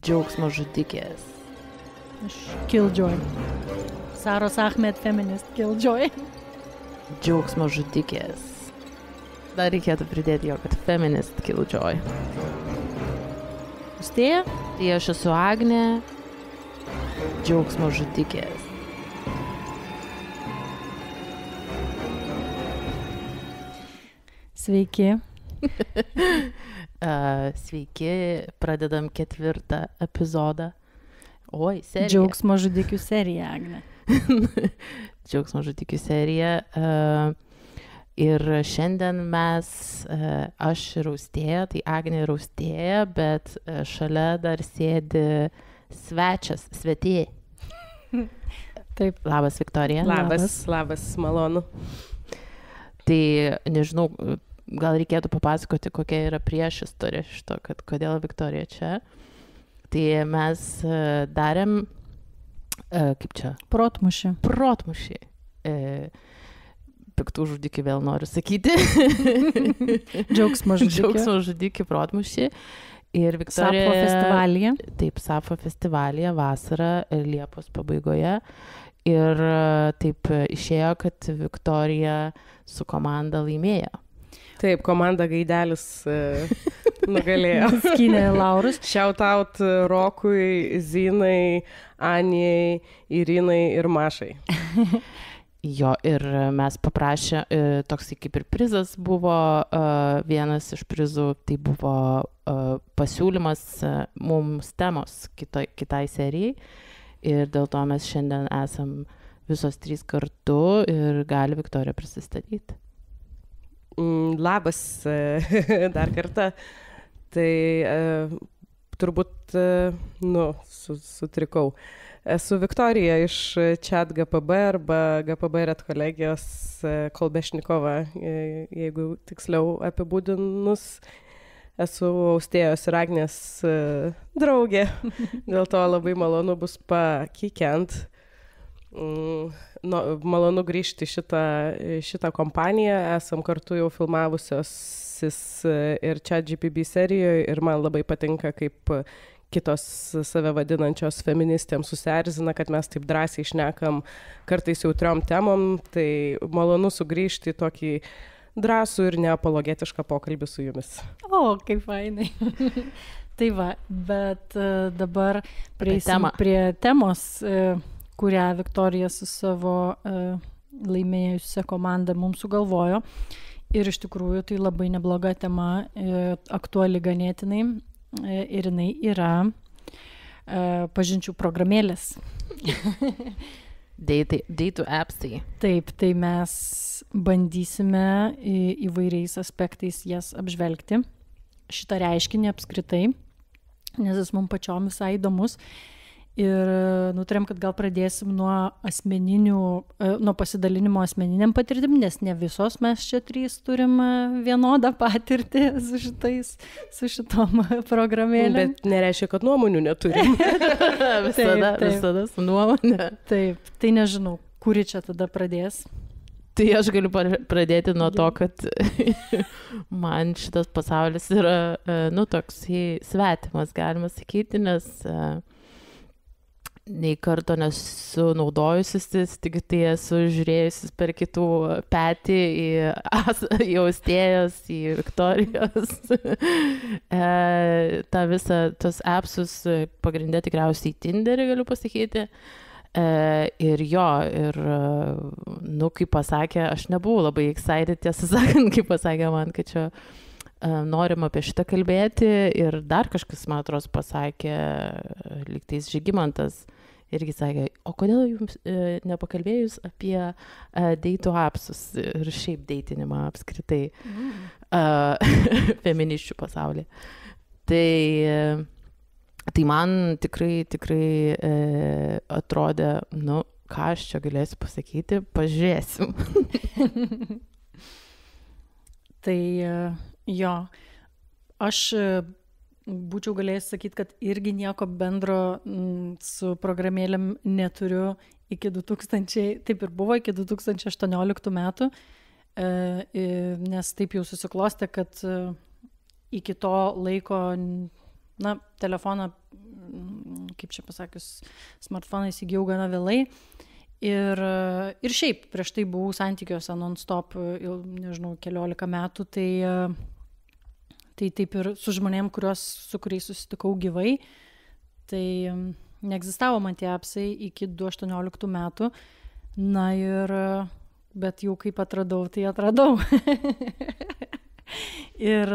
Džiaugsmo žudikės. Killjoy. Saros Ahmed feminist Killjoy. Džiaugsmo žudikės. Dar reikėtų pridėti jo, kad feminist Killjoy. Austėja? Tai aš esu Agnė. Džiaugsmo žudikės. Sveiki. Sveiki, pradedam 4 epizodą. Oi, serija. Džiaugsmo žudikių serija, Agne. Džiaugsmo žudikių serija. Ir šiandien mes, aš ir Austėja, tai Agnė ir Austėja, bet šalia dar sėdi svetė. Taip. Labas, Viktorija. Labas, malonu. Tai nežinau, gal reikėtų papasakoti, kokia yra priešistorė šito, kad kodėl Viktorija čia. Tai mes darėm, kaip čia? Protmušį. Piktų žudikį vėl noriu sakyti. Džiaugsmo žudikį. Džiaugsmo žudikį protmušį. Ir Viktorija... Sapfo festivalyje. Taip, Sapfo festivalyje vasarą Liepos pabaigoje. Ir taip išėjo, kad Viktorija su komanda laimėjo. Taip, komanda Gaidelis nugalėjo. Skynė laurus. Shout out Rokui, Zinai, Anijai, Irinai ir Mašai. Jo, ir mes paprašė, toks kaip ir prizas buvo, vienas iš prizų, tai buvo pasiūlymas mums temos kitai serijai. Ir dėl to mes šiandien esam visos 3 kartu ir gali Viktorija prisistatyti. Labas dar kartą. Tai turbūt, sutrikau. Esu Viktorija iš ChatGPB arba GPB redkolegijos Kolbešnikova, jeigu tiksliau apibūdinus. Esu Austėjos ir Agnės draugė, dėl to labai malonu bus pakikent. Malonu grįžti šitą kompaniją, esam kartu jau filmavusios ir ChatGPB serijoje ir man labai patinka, kaip kitos save vadinančios feministėms susierzina, kad mes taip drąsiai šnekam kartais jautriom temom, tai malonu sugrįžti į tokį drąsų ir neapologetišką pokalbį su jumis. O, kaip fainai. Tai va, bet dabar prieisim prie temos, kurią Viktorija su savo laimėjusią komandą mums sugalvojo. Ir iš tikrųjų tai labai nebloga tema, aktuali ganėtinai. Ir jinai yra pažinčių programėlės. Deitų appsai. Taip, tai mes bandysime įvairiais aspektais jas apžvelgti. Šitą reiškinį apskritai, nes jis mums pačiom visai įdomus. Ir nutarėm, kad gal pradėsim nuo pasidalinimo asmeniniam patirtim, nes ne visos mes čia 3 turim vienodą patirtį su šitom programėlėm. Bet nereiškia, kad nuomonių neturim. Visada su nuomonė. Taip, tai nežinau, kuri čia tada pradės. Tai aš galiu pradėti nuo to, kad man šitas pasaulis yra, toks svetimas, galima sakyti, nes nei karto nesu naudojusis, tik tai esu žiūrėjusis per kitų petį į Austėjos, į Viktorijos. Ta visą, tos appsus pagrindė tikriausiai Tinderį, galiu pasakyti. Ir kaip pasakė, aš nebuvau labai excited, tiesą sakant, kaip pasakė man, kad čia norim apie šitą kalbėti ir dar kažkas, man atrodo, pasakė, lygtais Žygimantas, irgi sakė, o kodėl jums nepakalbėjus apie deitų appsus ir šiaip deitinimą apskritai feminisčių pasaulyje. Tai man tikrai atrodė, ką aš čia galėsiu pasakyti, pažiūrėsim. Tai jo, aš būčiau galėjęs sakyti, kad irgi nieko bendro su programėlėm neturiu iki 2018 metų, nes taip jau susiklostė, kad iki to laiko telefoną kaip čia pasakius, smartfoną įsigijau gana vėlai. Ir šiaip, prieš tai buvau santykiuose non-stop, nežinau, 14 metų, tai taip ir su žmonėm, su kuriais susitikau gyvai, tai neegzistavo man tie apsai iki 18 metų. Na ir, bet jau kaip atradau, tai atradau. Ir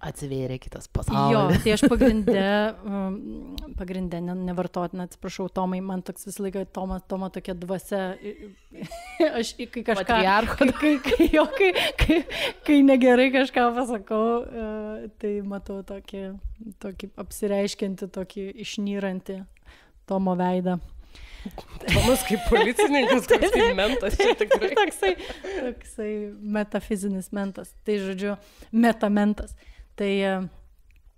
atsivėrė kitas pasaulis. Jo, tai aš pagrindė nevartotina, atsiprašau, Tomai, man toks visą laiką Tomo tokia dvasia. Aš kai kažką, kai negerai kažką pasakau, tai matau tokį apsireiškiantį, tokį išnyrantį Tomo veidą. Tomas kaip policininkas, toks kaip mentas, čia tikrai. Toksai metafizinis mentas, tai žodžiu, metamentas. Tai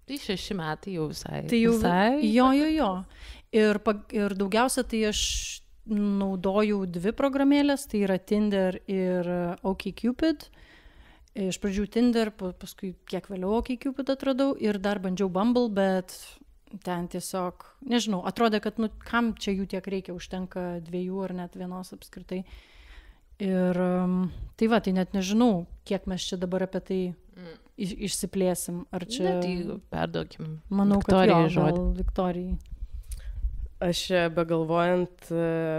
6 metai jau visai. Tai jau visai. Jo. Ir daugiausia tai aš naudojau 2 programėlės, tai yra Tinder ir OkCupid. Iš pradžių Tinder, paskui kiek vėliau OkCupid atradau ir dar bandžiau Bumble, bet ten tiesiog, nežinau, atrodė, kad kam čia jų tiek reikia, užtenka 2 ar net 1 apskritai. Ir tai va, tai net nežinau, kiek mes čia dabar apie tai išsiplėsim. Ar čia... Tai perduokim. Manau, Viktorijai kad gal Viktorijai. Aš begalvojant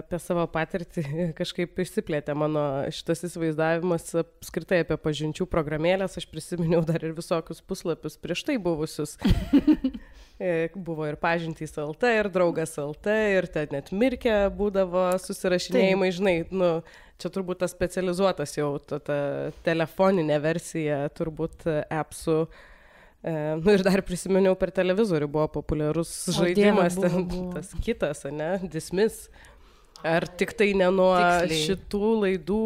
apie savo patirtį kažkaip išsiplėtė mano šitas įsivaizdavimas apskritai apie pažinčių programėlės. Aš prisiminiau dar ir visokius puslapius prieš tai buvusius. Buvo ir pažintys LT, ir draugas LT, ir ten net Mirkė būdavo susirašinėjimai, žinai, čia turbūt tas specializuotas jau, ta telefoninė versija, turbūt appsų. Ir dar prisiminiau, per televizorių buvo populiarus žaidimas, buvo. Tas kitas, ne, Dismiss. Ar tik tai ne nuo šitų laidų,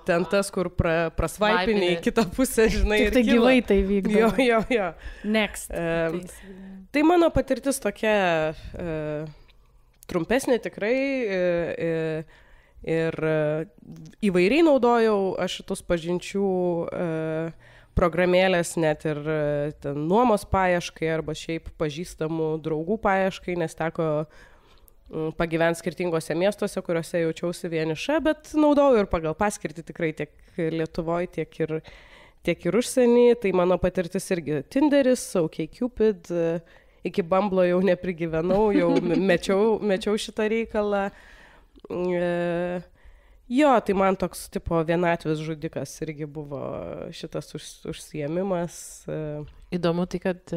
ten tas, kur prasvaipini į kitą pusę, žinai, tik tai gyvai tai vykdo. Jo. Next. Tai mano patirtis tokia trumpesnė tikrai ir įvairiai naudojau aš šitus pažinčių programėlės, net ir ten nuomos paieškai arba šiaip pažįstamų draugų paieškai, nes teko pagyventi skirtingose miestuose, kuriuose jaučiausi vieniša, bet naudojau ir pagal paskirtį tikrai tiek Lietuvoje, tiek ir užsienį. Tai mano patirtis irgi Tinderis, OkCupid, iki Bumblo jau neprigyvenau, jau mečiau šitą reikalą. Jo, tai man toks tipo vienatvės žudikas irgi buvo šitas užsiėmimas. Įdomu tai, kad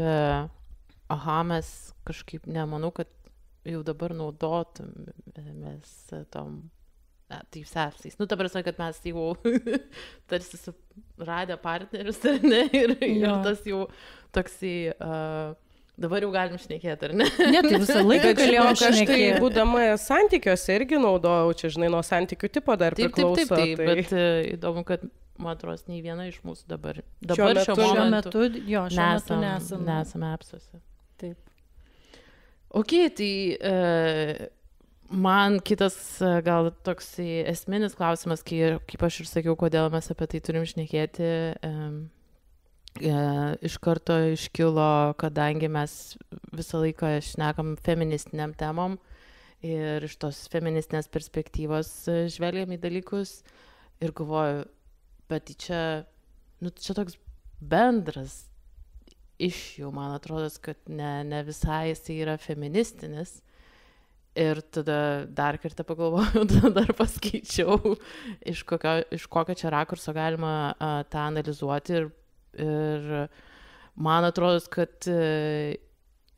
mes kažkaip nemanau, kad jau dabar naudotumės tom taip sepsiais. Ta prasme, kad mes jau tarsi suradę partnerius, ar ne? Ir tas jau toksai... Dabar jau galim šnekėti, ar ne? Ne, tai visą laiką galėjau šnekėti. Aš tai būdama santykiuose irgi naudojau, čia žinai, nuo santykių tipo dar priklauso. Taip, bet įdomu, kad man atrodo, nei viena iš mūsų dabar šiuo metu nesame apsuose. Taip. Ok, tai man kitas gal toks esminis klausimas, kaip aš ir sakiau, kodėl mes apie tai turim šnekėti, iš karto iškilo, kadangi mes visą laiką šnekam feministiniam temom ir iš tos feministinės perspektyvos žvelgiam į dalykus ir galvoju, bet čia toks bendras jų, man atrodo, kad ne visai jisai yra feministinis. Ir tada dar kartą pagalvojau, tada dar paskaičiau, iš kokio čia rakurso galima tą analizuoti. Ir man atrodo, kad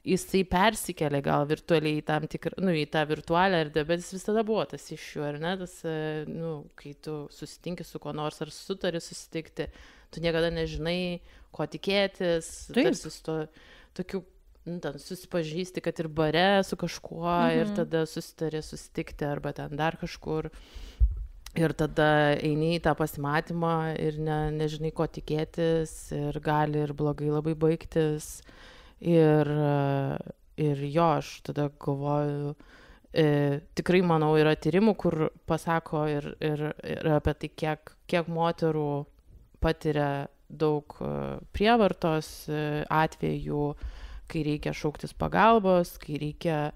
jisai persikėlė gal virtualiai į tam tikrą, į tą virtualią erdvę, bet jis visada buvo tas jų, ar ne? Tas, kai tu susitinki su kuo nors ar sutari susitikti, tu niekada nežinai, ko tikėtis, tarsi su tokiu, ten susipažįsti, kad ir bare su kažkuo ir tada susitari susitikti arba ten dar kažkur ir tada eini į tą pasimatymą ir nežinai, ko tikėtis ir gali ir blogai labai baigtis ir jo, aš tada galvoju, tikrai manau yra tyrimų, kur pasako ir apie tai, kiek moterų patiria daug prievartos atvejų, kai reikia šauktis pagalbos, kai reikia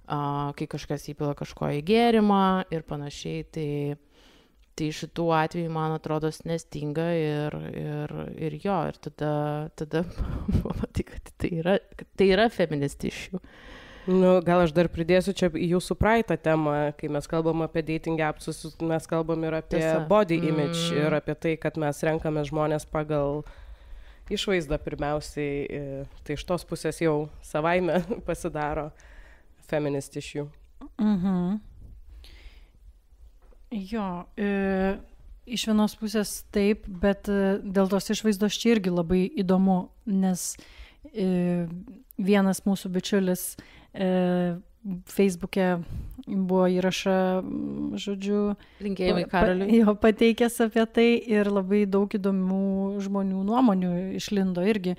kai kažkas įpila kažko į gėrimą ir panašiai, tai šitų atvejų, man atrodo, nestinga ir jo, ir tada pamatai, kad tai yra feminist issue. Nu, gal aš dar pridėsiu čia į jūsų praeitą temą, kai mes kalbam apie dating appsus, mes kalbam ir apie body image ir apie tai, kad mes renkame žmonės pagal išvaizdą pirmiausiai, tai iš tos pusės jau savaime pasidaro feminist issue. Jo, iš vienos pusės taip, bet dėl tos išvaizdos čia irgi labai įdomu, nes vienas mūsų bičiulis Facebook'e buvo įrašą, žodžiu, linkėjimai Karoliui, jo pateikęs apie tai ir labai daug įdomių žmonių nuomonių išlindo irgi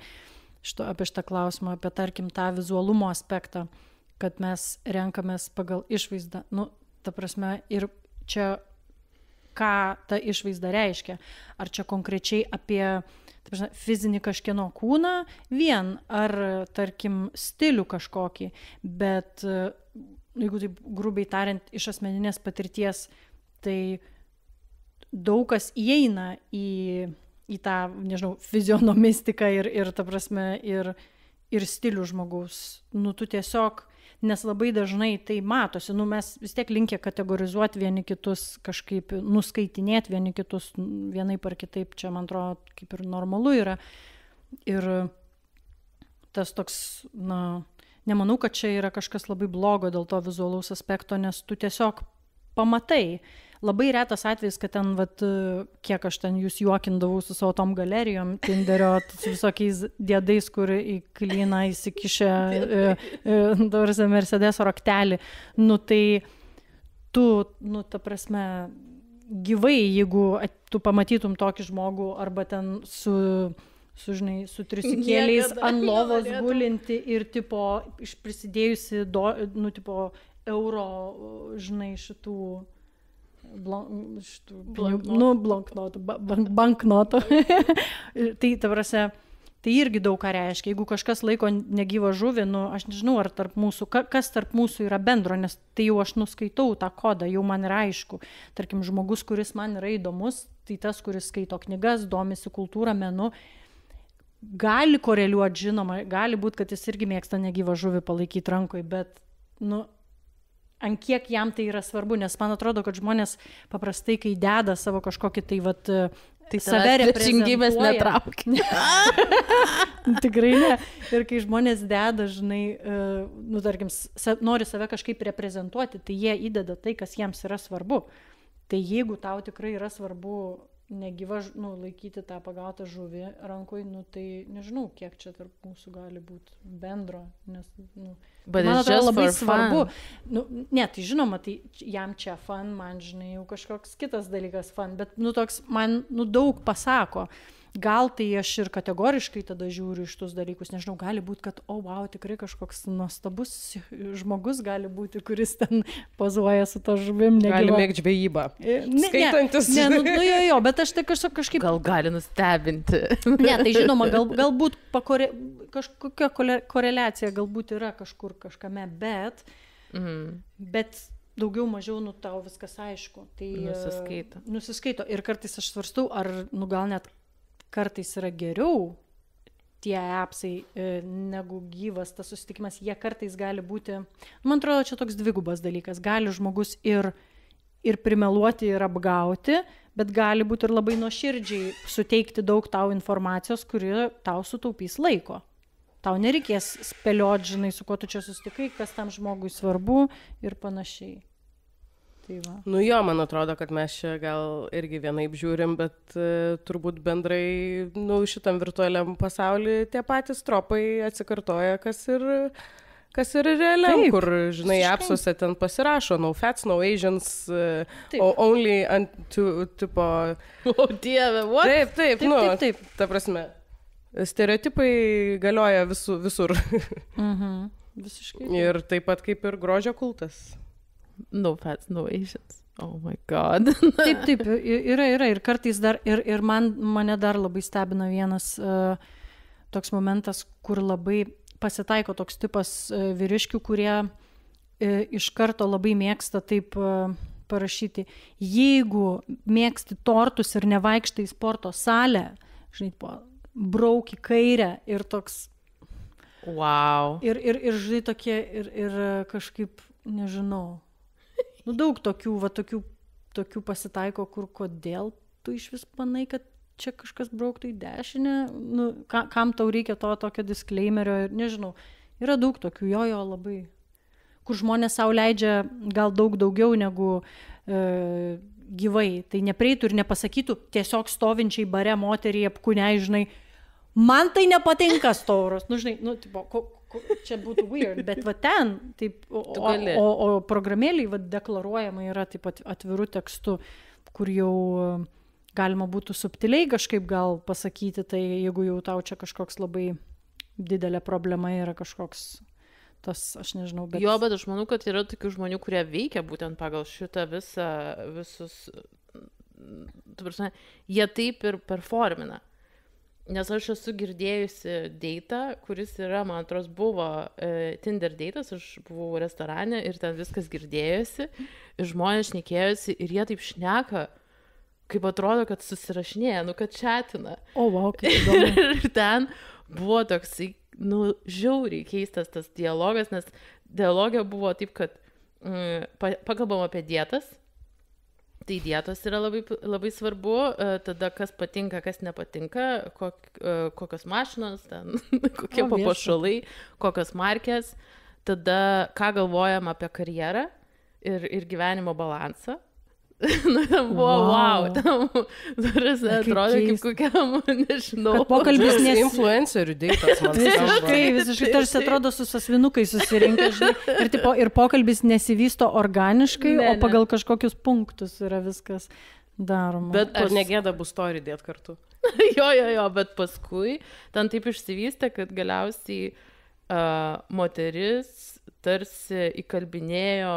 apie šitą klausimą, apie tarkim tą vizualumo aspektą, kad mes renkamės pagal išvaizdą. Nu, ta prasme, ir čia ką ta išvaizda reiškia. Ar čia konkrečiai apie fizinį kažkieno kūną vien, ar tarkim stilių kažkokį, bet jeigu taip grubiai tariant iš asmeninės patirties, tai daug kas įeina į tą, nežinau, fizionomistiką ir ta prasme, ir stilių žmogaus. Nu, tu tiesiog, nes labai dažnai tai matosi, nu, mes vis tiek linkę kategorizuoti vieni kitus, kažkaip nuskaitinėti vieni kitus vienaip ar kitaip, čia man atrodo kaip ir normalu yra. Ir tas toks, na, nemanau, kad čia yra kažkas labai blogo dėl to vizualaus aspekto, nes tu tiesiog pamatai. Labai retas atvejis, kad ten, vat, kiek aš ten jūs juokindavau su savo tom galerijom Tinderio, su visokiais dėdais, kur į klyną įsikišę Mercedes raktelį. Nu tai tu, nu ta prasme, gyvai, jeigu tu pamatytum tokį žmogų arba ten su triusikėliais ant lovos gulinti ir tipo prisidėjusi euro, žinai, šitų banknotų. Tai, ta prasme, tai irgi daug ką reiškia. Jeigu kažkas laiko negyvą žuvį, nu, aš nežinau, ar tarp mūsų, kas tarp mūsų yra bendro, nes tai jau aš nuskaitau tą kodą, jau man yra aišku. Tarkim, žmogus, kuris man yra įdomus, tai tas, kuris skaito knygas, domisi kultūrą, menu, gali koreliuoti, žinoma, gali būti, kad jis irgi mėgsta negyvą žuvį palaikyti rankoj, bet, nu, ant kiek jam tai yra svarbu, nes man atrodo, kad žmonės paprastai, kai deda savo kažkokį tai, vat, tai save reprezentuoja. Netraukia. Tikrai ne. Ir kai žmonės deda, žinai, nu, tarkim, nori save kažkaip reprezentuoti, tai jie įdeda tai, kas jiems yra svarbu. Tai jeigu tau tikrai yra svarbu negyva, nu, laikyti tą pagautą žuvį rankoj, nu, tai nežinau, kiek čia tarp mūsų gali būti bendro, nes, nu, man atrodo labai svarbu. Nu, ne, tai žinoma, tai jam čia fun, man, žinai, jau kažkoks kitas dalykas fun, bet, nu, toks man, nu, daug pasako. Gal tai aš ir kategoriškai tada žiūriu iš tus dalykus, nežinau, gali būti, kad, wow, tikrai kažkoks nuostabus žmogus gali būti, kuris ten pozuoja su to žuvim. Gali mėgti žvejybą. Skaitantis. Ne, nu jo, bet aš tai kažkaip... Gal gali nustebinti. Ne, tai žinoma, galbūt kažkokia koreliacija galbūt yra kažkur kažkame, bet daugiau mažiau, nu, tau viskas aišku. Tai nusiskaito. Ir kartais aš svarstau, ar, nu, gal net kartais yra geriau tie appsai negu gyvas tas susitikimas. Jie kartais gali būti, man atrodo, čia toks dvigubas dalykas. Gali žmogus ir primeluoti, ir apgauti, bet gali būti ir labai nuoširdžiai suteikti daug tau informacijos, kuri tau sutaupys laiko. Tau nereikės spėlioti, žinai, su kuo tu čia susitikai, kas tam žmogui svarbu ir panašiai. Nu jo, man atrodo, kad mes čia gal irgi vienaip žiūrim, bet turbūt bendrai, nu, šitam virtualiam pasauly tie patys tropai atsikartoja, kas ir realiam, kur, žinai, appsuose ten pasirašo, no fats, no Asians, only tipo... O dieve, what? Taip. Ta prasme, stereotipai galioja visur. Visiškai. Ir taip pat kaip ir grožio kultas. No fats, no Asians. Oh my god. Taip, yra. Ir kartais dar, ir mane dar labai stebina vienas toks momentas, kur labai pasitaiko toks tipas vyriškių, kurie iš karto labai mėgsta taip parašyti, jeigu mėgsti tortus ir nevaikštai į sporto salę, žinai, brauk į kairę ir toks... Wow. Ir žinai, tokie, ir kažkaip, nežinau, nu daug tokių pasitaiko, kur kodėl tu iš vis manai, kad čia kažkas brauktų į dešinę, nu, kam tau reikia tokio disclaimerio, ir nežinau, yra daug tokių, jo labai, kur žmonės sau leidžia gal daug daugiau negu gyvai, tai neprieitų ir nepasakytų tiesiog stovinčiai bare moteriai apkūniai, žinai, man tai nepatinka storos, nu, žinai, nu, tipo, čia būtų weird, bet va ten, taip, o programėliai va deklaruojama yra taip atvirų tekstų, kur jau galima būtų subtiliai kažkaip gal pasakyti, tai jeigu jau tau čia kažkoks labai didelė problema yra kažkoks tas, aš nežinau, bet... Jo, bet aš manau, kad yra tokių žmonių, kurie veikia būtent pagal šitą visus, tu prasme, jie taip ir performina. Nes aš esu girdėjusi deitą, kuris yra, man atrodo, buvo Tinder deitas, aš buvau restorane ir ten viskas girdėjosi, ir žmonės šnekėjosi ir jie taip šneka, kaip atrodo, kad susirašinėja, nu, kad chatina. O, wow, kaip įdomu. Ir ten buvo toksai, nu, žiauriai keistas tas dialogas, nes dialogė buvo taip, kad pakalbam apie dietas, tai dietos yra labai, labai svarbu, tada kas patinka, kas nepatinka, kokios mašinos, ten, kokie papuošalai, kokios markės, tada ką galvojam apie karjerą ir gyvenimo balansą. Nu, ten buvo, wow, ten atrodo kaip kokiam, nežinau. Kad pokalbis influencerių deitas, man visiškai tarsi atrodo su sasvinukai susirinkę, žinai, ir pokalbis nesivysto organiškai, o pagal kažkokius punktus yra viskas daroma. Bet negėda bus story dėt kartu. Jo, bet paskui ten taip išsivystė, kad galiausiai moteris tarsi įkalbinėjo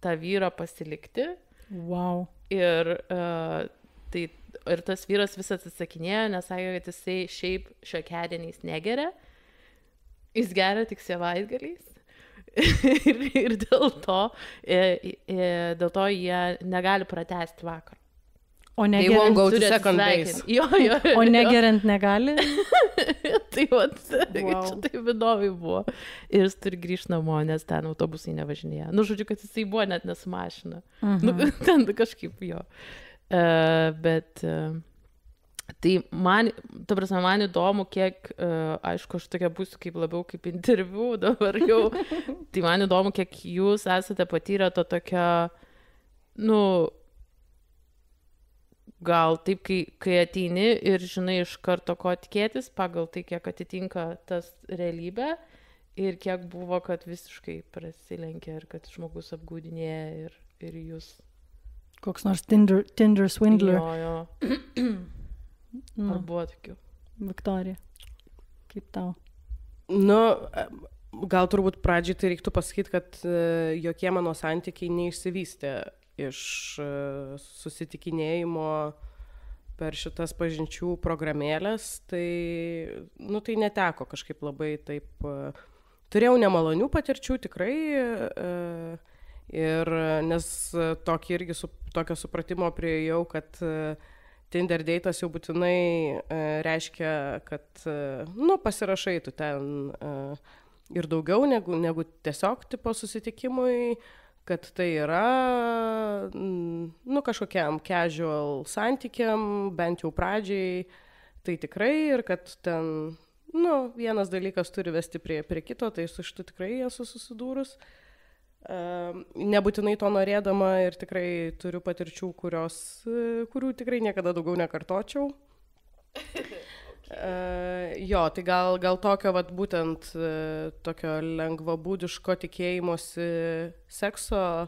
tą vyrą pasilikti. Wow. Ir tas vyras vis atsisakinėjo, nes sakė, kad jisai šiaip šiokiadieniais negeria, jis geria tik savaitgaliais. ir dėl to jie negali pratęsti vakaro. O negeriant turi second base. Jo. O negeriant negali? Tai čia taip įdomiai buvo. Ir jis turi grįžti namo, nes ten autobusai nevažinėja. Nu, žodžiu, kad jisai buvo net nesu mašina. Nu, ten kažkaip jo. Bet tai man, ta prasme, man įdomu, kiek, aišku, aš tokia būsiu kaip labiau kaip interviu dabar jau. Tai man įdomu, kiek jūs esate patyrę to tokio, nu, gal taip, kai ateini ir žinai iš karto, ko tikėtis, pagal tai, kiek atitinka tas realybė ir kiek buvo, kad visiškai prasilenkia ir kad žmogus apgaudinėja ir jūs. Koks nors Tinder swindler. Jo. Ar buvo tokių? Viktorija, kaip tau? Nu, gal turbūt pradžiai tai reiktų pasakyti, kad jokie mano santykiai neišsivystė iš susitikinėjimo per šitas pažinčių programėlės, tai, nu, tai neteko kažkaip labai taip. Turėjau nemalonių patirčių tikrai, ir nes tokį irgi tokio supratimo priėjau, kad Tinder deitas jau būtinai reiškia, kad, nu, pasirašai tu ten ir daugiau negu tiesiog tipo susitikimui, kad tai yra, nu, kažkokiam casual santykiam, bent jau pradžiai, tai tikrai, ir kad ten, nu, vienas dalykas turi vesti prie kito, tai su šitu tikrai esu susidūrus. Nebūtinai to norėdama ir tikrai turiu patirčių, kurių tikrai niekada daugiau nekartočiau. Jo, tai gal tokio vat būtent tokio lengvabūdiško tikėjimosi sekso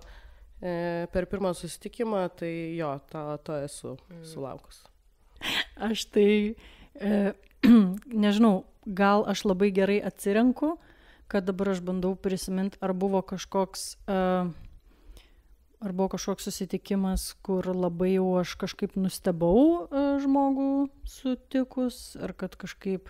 per pirmą susitikimą, tai jo, to esu sulaukus. Aš tai, nežinau, gal aš labai gerai atsirenku, kad dabar aš bandau prisiminti, ar buvo kažkoks susitikimas, kur labai jau aš kažkaip nustebau žmogų sutikus, ar kad kažkaip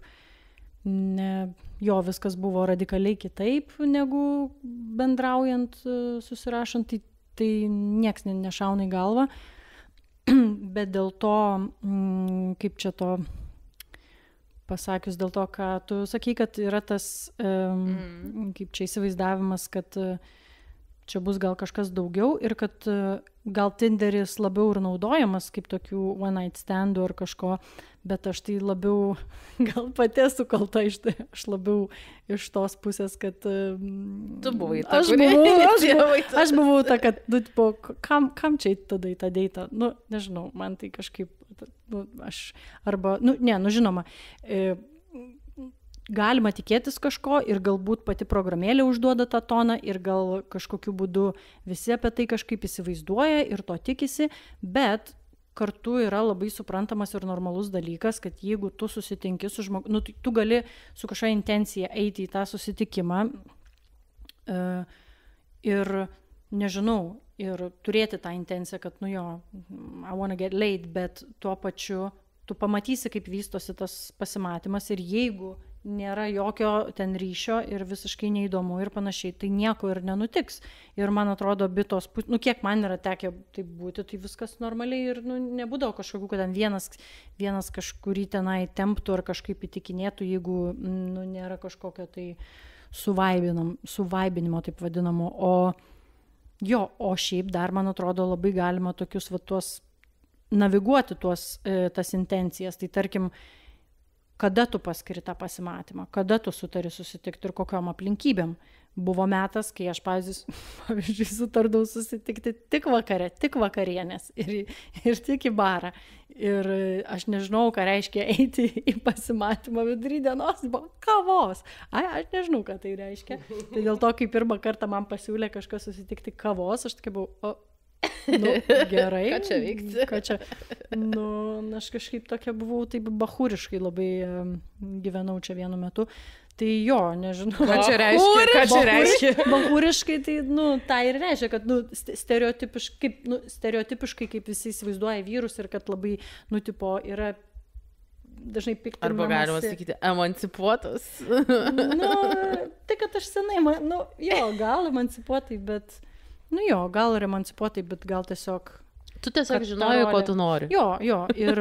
jo viskas buvo radikaliai kitaip, negu bendraujant, susirašant, tai nieks nešauna į galvą. Bet dėl to, kaip čia to pasakius, dėl to, ką tu sakai, kad yra tas, kaip čia įsivaizdavimas, kad čia bus gal kažkas daugiau ir kad gal Tinderis labiau ir naudojamas kaip tokių one night standų ar kažko, bet aš tai labiau gal pati esu kalta, aš labiau iš tos pusės, kad tu buvai ta, aš buvau ta, kad kam čia tada į tą deitą, nežinau, man tai kažkaip, žinoma, galima tikėtis kažko ir galbūt pati programėlė užduoda tą toną ir gal kažkokiu būdu visi apie tai kažkaip įsivaizduoja ir to tikisi, bet kartu yra labai suprantamas ir normalus dalykas, kad jeigu tu susitinki su žmogu, tu gali su kažkokia intencija eiti į tą susitikimą ir, nežinau, ir turėti tą intenciją, kad, I wanna get laid, bet tuo pačiu tu pamatysi, kaip vystosi tas pasimatymas ir jeigu nėra jokio ten ryšio ir visiškai neįdomu ir panašiai, tai nieko ir nenutiks. Ir man atrodo, bitos, kiek man yra tekę taip būti, tai viskas normaliai ir nebūdavo kažkokių, kad ten vienas kažkurį tenai temptų ar kažkaip įtikinėtų, jeigu nėra kažkokio tai suvaibinimo, taip vadinamo. O šiaip dar, man atrodo, labai galima tokius tuos naviguoti tas intencijas. Tai tarkim, kada tu paskiri tą pasimatymą, kada tu sutari susitikti ir kokiom aplinkybėm. Buvo metas, kai aš, pavyzdžiui, sutardavau susitikti tik vakare, tik vakarienės ir tik į barą. Ir aš nežinau, ką reiškia eiti į pasimatymą vidury dienos, buvo kavos. Aš nežinau, ką tai reiškia. Tai dėl to, kai pirmą kartą man pasiūlė kažkas susitikti kavos, aš tokia buvau, gerai. Ką čia veikti? Aš kažkaip tokia buvau, taip bachūriškai labai gyvenau čia vienu metu. Tai jo, nežinau. Ką čia reiškia? Bachūriškai tai, tai ir reiškia, kad, stereotipiškai, kaip visi įsivaizduoja vyrus ir kad labai, yra dažnai piktinamasi. Arba galima sakyti, emancipuotas. Tai, kad aš senai, gal emancipuotai, bet gal ir emancipuotai, bet gal tiesiog... Tu tiesiog žinojai, ko tu nori. Jo, ir...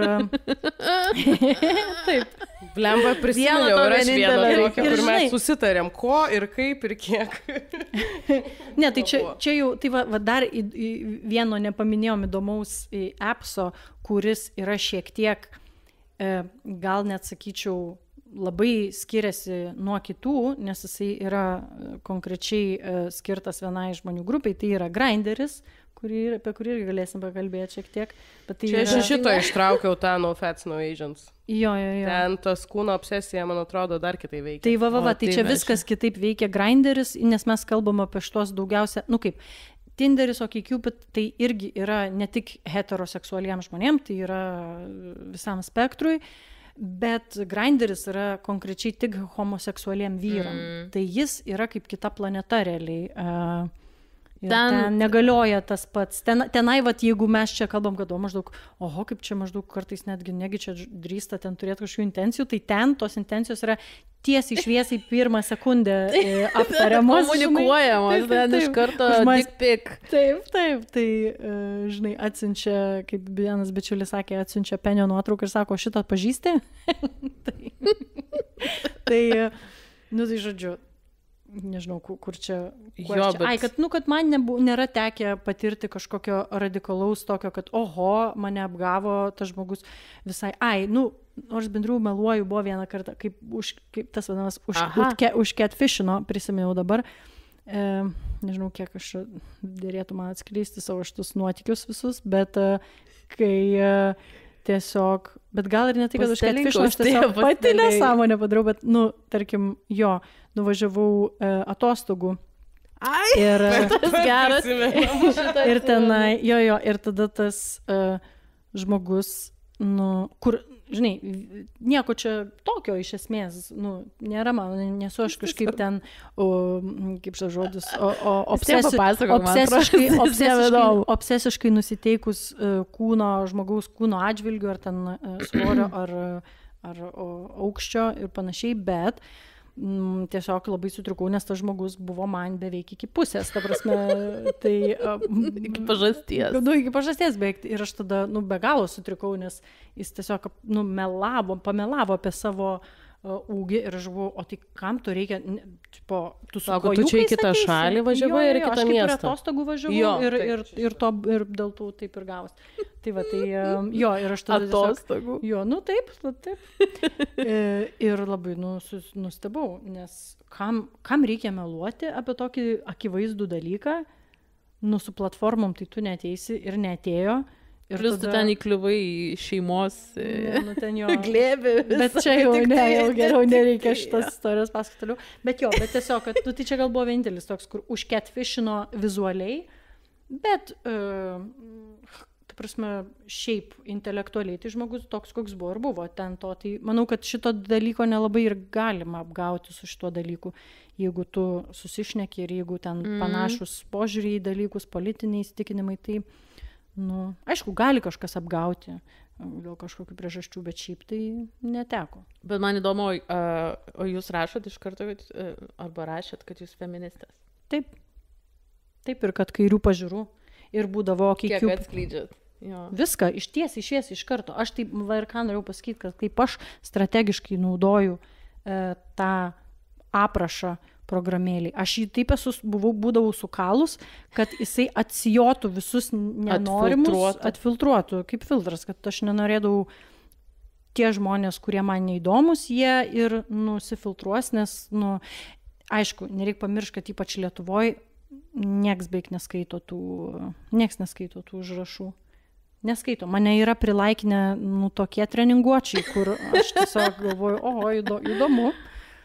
Taip. Blemba prisiminiau ir aš vieną dalyką, kur mes susitarėm, ko ir kaip ir kiek. Ne, tai čia jau, tai va dar vieno nepaminėjom įdomaus appso, kuris yra šiek tiek, gal net sakyčiau, labai skiriasi nuo kitų, nes jisai yra konkrečiai skirtas vienai žmonių grupai, tai yra Grindris, apie kurį irgi galėsim pakalbėti šiek tiek. Tai čia aš šito ištraukiau tą No Fats, No Asians. Jo. Ten tas kūno obsesija, man atrodo, dar kitai veikia. Tai tai čia viskas kitaip veikia Grindris, nes mes kalbam apie šitos daugiausia, Tinderis, OkCupid, tai irgi yra ne tik heteroseksualiems žmonėms, tai yra visam spektrui, bet Grindris yra konkrečiai tik homoseksualiem vyram. Tai jis yra kaip kita planeta realiai. Ten negalioja tas pats. Tenai, jeigu mes čia kalbam, kad maždaug, kaip čia maždaug kartais negi čia drįsta ten turėti kažkokių intencijų, tai ten tos intencijos yra tiesiai šviesiai pirmą sekundę aptariamos. Komunikuojamos, ten iš karto dick pic. Taip, tai, žinai, atsiunčia, kaip vienas bičiulis sakė, atsiunčia penio nuotrauką ir sako, šitą pažįsti? Tai, tai žodžiu, nežinau, kur čia... kad man nėra tekę patirti kažkokio radikalaus tokio, kad mane apgavo tas žmogus visai. Nors bendrų meluoju, buvo vieną kartą, kaip tas vadinamas už catfishino, prisiminiau dabar. Nežinau, kiek aš dėrėtų man atskleisti savo šitus nuotykius visus, bet kai tiesiog, bet gal ir ne tai, kad už catfishino, aš tiesiog pati nesąmonę padarau, bet, tarkim, nuvažiavau atostogų. Ir tas geras. Ir tenai, ir tada tas žmogus, kur, žinai, nieko čia tokio iš esmės, nėra man, nesu aš kažkaip ten, kaip šis žodis, obsesiškai nusiteikus žmogaus kūno atžvilgiu, ar ten svorio, ar ar aukščio ir panašiai, bet tiesiog labai sutrikau, nes tas žmogus buvo man beveik iki pusės, ta prasme, tai... iki pažasties. Iki pažasties beveik. Ir aš tada, be galo sutrikau, nes jis tiesiog, pamelavo apie savo ūgį ir aš buvau, o tai kam tu reikia, tu sako, tu čia į kitą šalį važiavai ir į kitą miestą. Aš kaip ir atostogų važiavau ir dėl to taip ir gavos. Tai va, tai ir aš tada atostogų. Taip. Ir labai nustebau, nes kam reikia meluoti apie tokį akivaizdų dalyką, su platformom tai tu neateisi ir neatėjo. Ir plus tu ten įkliuvai į šeimos glėbį. Bet čia jau geriau nereikia šitos istorijos pasakoti toliau. Bet tiesiog, kad tai čia gal buvo vienintelis toks, kur užketfišino vizualiai, bet, ta prasme, šiaip intelektualiai, tai žmogus toks, koks buvo ir buvo ten to. Tai manau, kad šito dalyko nelabai ir galima apgauti su šituo dalyku, jeigu tu susišneki ir jeigu ten panašus požiūriai į dalykus, politiniai įsitikinimai, tai aišku, gali kažkas apgauti dėl kažkokių priežasčių, bet šiaip tai neteko. Bet man įdomu, o jūs rašot iš karto, arba rašėt, kad jūs feministės? Taip. Taip, ir kad kairių pažiūrų. Ir būdavo kiek atskleidžiat? Viską, išties, išvies, iš karto. Aš taip, ir ką norėjau pasakyti, kad kaip aš strategiškai naudoju tą aprašą programėlį. Aš jį taip būdavau sukalus, kad jisai atsijotų visus nenorimus, atfiltruotų kaip filtras, kad aš nenorėdavau tie žmonės, kurie man neįdomus, jie ir nusifiltruos, nes, aišku, nereik pamiršti, kad ypač Lietuvoje nieks beveik neskaito tų užrašų. Neskaito. Mane yra prilaikinę tokie treninguočiai, kur aš tiesiog galvoju, įdomu.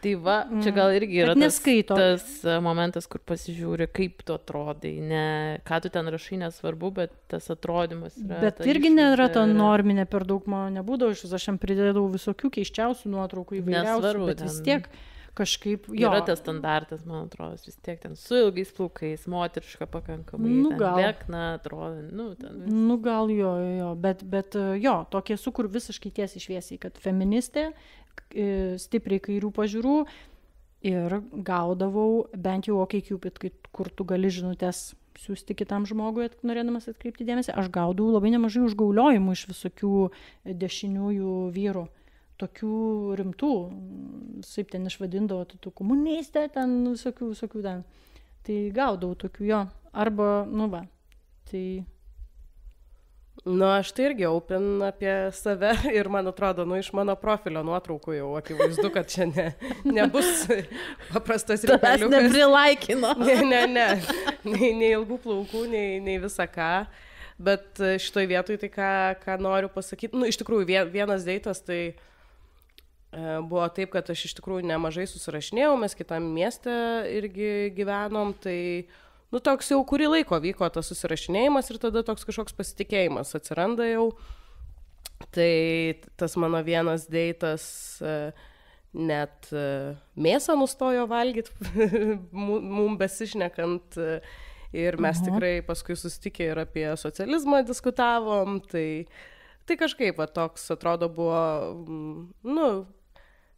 Tai va, čia gal irgi yra tas momentas, kur pasižiūri, kaip tu atrodai, ne ką tu ten rašai nesvarbu, bet tas atrodymas yra. Bet irgi nėra ta norminė, per daug man nebūdavo, aš jam pridėdavau visokių keiščiausių nuotraukų įvairiausių, bet vis tiek kažkaip... Yra tas standartas, man atrodo, vis tiek ten su ilgais plaukais, moteriška pakankamai, liekna atrodo, gal jo, bet tokie kur visiškai tiesiai šviesiai, kad feministė, stipriai kairių pažiūrų ir gaudavau bent jau OkCupid, kur tu gali žinutės siūsti kitam žmogui, norėdamas atkreipti dėmesį. Aš gaudavau labai nemažai užgauliojimų iš visokių dešiniųjų vyrų, tokių rimtų, taip ten išvadindavo, tu komunistė, ten visokių ten. Tai gaudavau tokių arba, tai... Aš tai irgi open apie save ir man atrodo, iš mano profilio nuotraukų jau akivaizdu, kad čia nebus paprastas ripeliukas. Tavęs neprilaikino. Ne. Nei ilgų plaukų, nei visa ką. Bet šitoj vietoj tai ką noriu pasakyti. Iš tikrųjų, vienas deitas tai buvo taip, kad aš iš tikrųjų nemažai susirašinėjau, mes kitam mieste irgi gyvenom, tai... toks jau kurį laiko vyko tas susirašinėjimas ir tada toks kažkoks pasitikėjimas atsiranda jau. Tai tas mano vienas deitas net mėsą nustojo valgyti, mum besišnekant. Ir mes tikrai paskui susitikę ir apie socializmą diskutavom. Tai kažkaip toks atrodo buvo,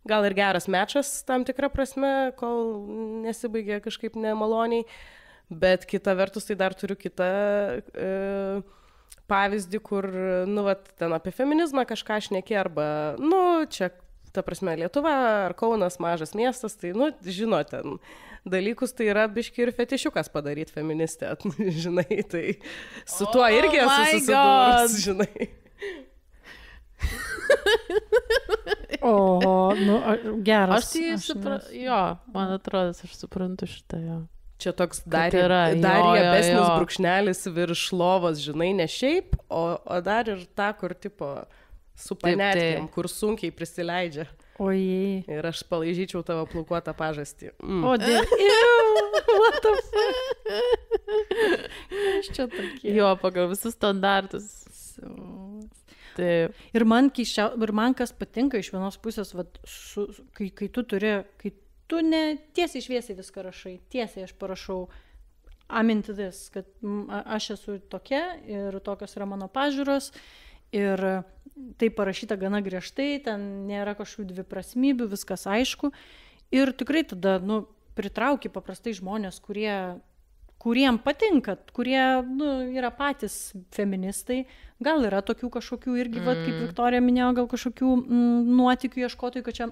gal ir geras mečas tam tikrą prasme, kol nesibaigė kažkaip nemaloniai. Bet kita vertus, tai dar turiu kitą pavyzdį, kur, ten apie feminizmą kažką šneki, arba, čia, ta prasme, Lietuva ar Kaunas mažas miestas, tai, žinote, dalykus tai yra biški ir fetišiukas padaryti feministę, žinai, tai su tuo irgi esu susidūrus, žinai. Geras. Aš tai suprantu, man atrodo, aš suprantu šitą, Čia toks dar riebesnis brūkšnelis virš lovos, žinai, ne šiaip, o dar ir ta, kur tipo su panetkėm, kur sunkiai prisileidžia. Ojei. Ir aš palaižyčiau tavo plaukuotą pažastį. O, what the fuck? Aš čia tokie. Pagal visus standartus. Taip. Ir man kas patinka iš vienos pusės, kai tu turi... Tu ne tiesiai šviesiai viską rašai, tiesiai aš parašau I'm into this, kad aš esu tokia ir tokios yra mano pažiūros Ir tai parašyta gana griežtai, ten nėra kažkokių dviprasmybių, viskas aišku. Ir tikrai tada, pritrauki paprastai žmonės, kuriem patinka, kurie yra patys feministai, gal yra tokių kažkokių irgi, kaip Viktorija minėjo, gal kažkokių nuotykių ieškotojų, kad čia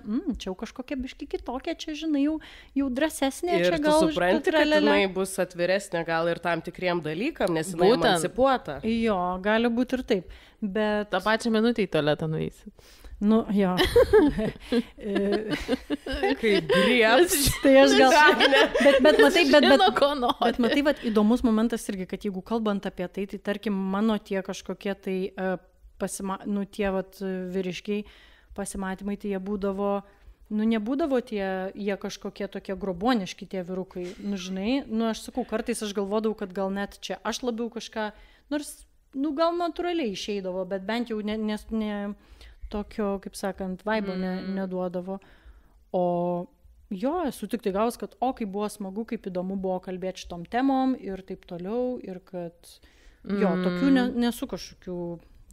jau kažkokia biški kitokia, čia žinai, jau drąsesnė, ir čia gal... Ir tu supranti, kad jinai bus atviresnė gal ir tam tikriem dalykam, nes jinai emancipuota. Jo, gali būti ir taip, bet... tą pačią minutę į tualetą nueisit. Jo. Kaip grieps. Tai aš gal... Bet matai, įdomus momentas irgi, kad jeigu kalbant apie tai, tai tarkim mano tie kažkokie tai tie vyriškiai pasimatymai, tai jie būdavo, nebūdavo jie kažkokie tokie groboniški tie vyrukai, žinai, aš sakau, kartais aš galvodavau, kad gal net čia aš labiau kažką, nors, gal natūraliai išeidavo, bet bent jau ne tokio, kaip sakant, vaibo neduodavo. O jo, esu tik tai gaus, kad kaip buvo smagu, kaip įdomu buvo kalbėti šitom temom ir taip toliau, ir kad tokių nesu kažkokių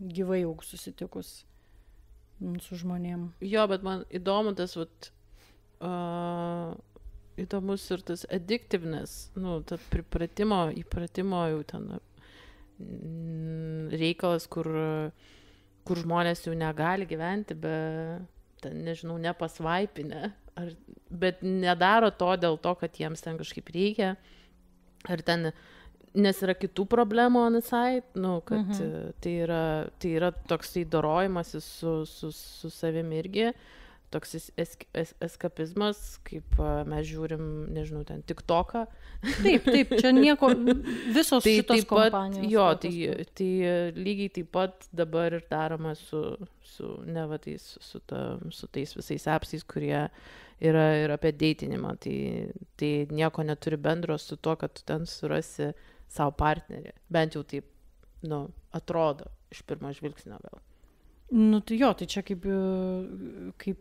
gyvai jau susitikus su žmonėm. Jo, bet man įdomu tas, įdomus ir tas addictiveness, ta įpratimo jau ten reikalas, kur žmonės jau negali gyventi be, nežinau, nepasvaipinę, bet nedaro to dėl to, kad jiems ten kažkaip reikia, ar ten, nes yra kitų problemų on the side, kad tai yra toksai dorojimasis su savimi irgi, toks eskapizmas, kaip mes žiūrim, nežinau, ten TikToką. Taip, čia nieko, visos šitos kompanijos. Jo, tai lygiai taip pat dabar ir daroma su tais visais appsais, kurie yra ir apie deitinimą. Tai nieko neturi bendro su to, kad tu ten surasi savo partnerį. Bent jau taip, atrodo iš pirmo žvilgsnio gal. Tai jo, tai čia kaip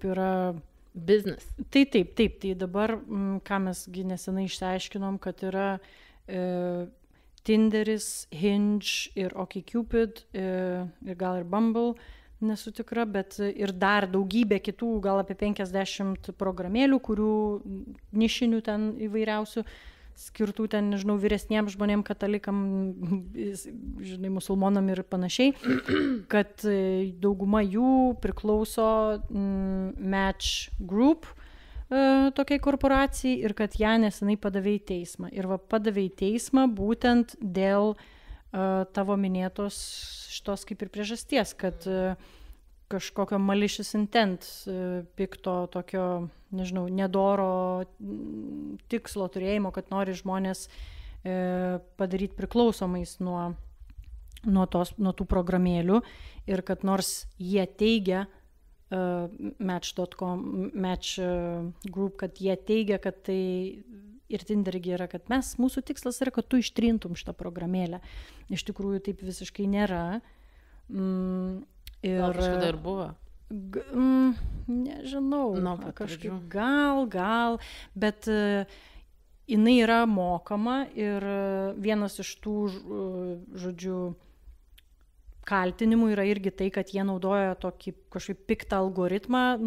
yra... Business. Tai taip, tai dabar, ką mes nesenai išsiaiškinom, kad yra Tinderis, Hinge ir OkCupid ir gal ir Bumble, nesu tikra, bet ir dar daugybė kitų, gal apie 50 programėlių, kurių nišinių ten įvairiausių, skirtų ten, nežinau, vyresniems žmonėm, katalikam, žinai, musulmonam ir panašiai, kad dauguma jų priklauso Match Group tokiai korporacijai ir kad ją nesenai padavė į teismą. Ir padavė į teismą būtent dėl tavo minėtos šitos kaip ir priežasties, kad kažkokio malicious intent, pikto tokio, nežinau, nedoro tikslo turėjimo, kad nori žmonės padaryti priklausomais nuo tų programėlių ir kad nors jie teigia, Match.com, Match Group, kad jie teigia, kad tai ir Tindergi yra, kad mūsų tikslas yra, kad tu ištrintum šitą programėlę. Iš tikrųjų taip visiškai nėra. Gal kažkada ir buvo? Nežinau, kažkaip gal, bet jinai yra mokama ir vienas iš tų, žodžiu, kaltinimų yra irgi tai, kad jie naudoja tokį kažkaip piktą algoritmą,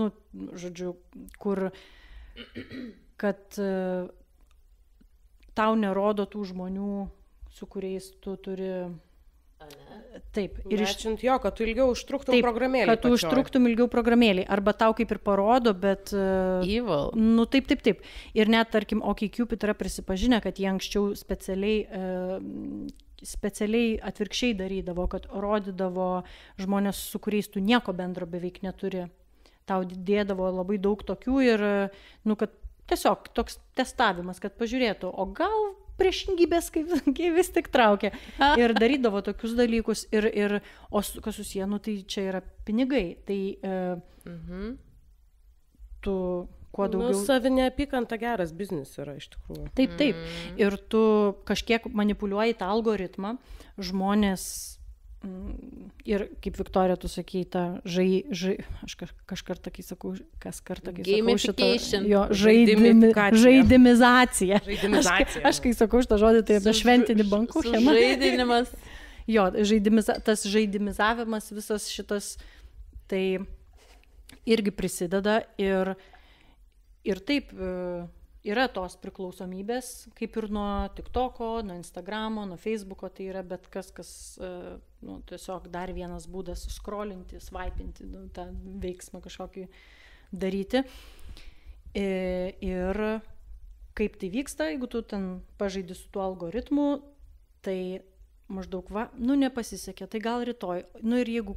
žodžiu, kur, kad tau nerodo tų žmonių, su kuriais tu turi... Taip. Ir iščiant jo, kad tu ilgiau užtruktum programėlį. Kad tu užtruktum ilgiau programėlį. Arba tau kaip ir parodo, bet... Evil. Taip. Ir net, tarkim, OkCupid yra prisipažinę, kad jie anksčiau specialiai atvirkščiai darydavo, kad rodydavo žmonės, su kuriais tu nieko bendro beveik neturi. Tau dėdavo labai daug tokių ir, kad tiesiog toks testavimas, kad pažiūrėtų, o gal priešingybės kaip vis tik traukia. Ir darydavo tokius dalykus, o kas susiję, tai čia yra pinigai. Tai tu kuo daugiau... Savineapykanta geras biznis yra iš tikrųjų. Taip. Ir tu kažkiek manipuliuoji tą algoritmą, žmonės... Ir kaip Viktorija, tu sakei, aš kažkartą, kai sakau, kas kartą, kai sakau šitą, jo, žaidimizacija. Aš kai sakau šitą žodį, tai apie šventinį bankų. Žaidinimas. Jo, tas žaidimizavimas visas šitas, tai irgi prisideda ir taip yra tos priklausomybės, kaip ir nuo TikToko, nuo Instagramo, nuo Facebooko, tai yra bet kas tiesiog dar vienas būdas scrollinti, swipinti, tą veiksmą kažkokį daryti. Ir kaip tai vyksta, jeigu tu ten pažaidi su tuo algoritmu, tai maždaug nepasisekė, tai gal rytoj. Ir jeigu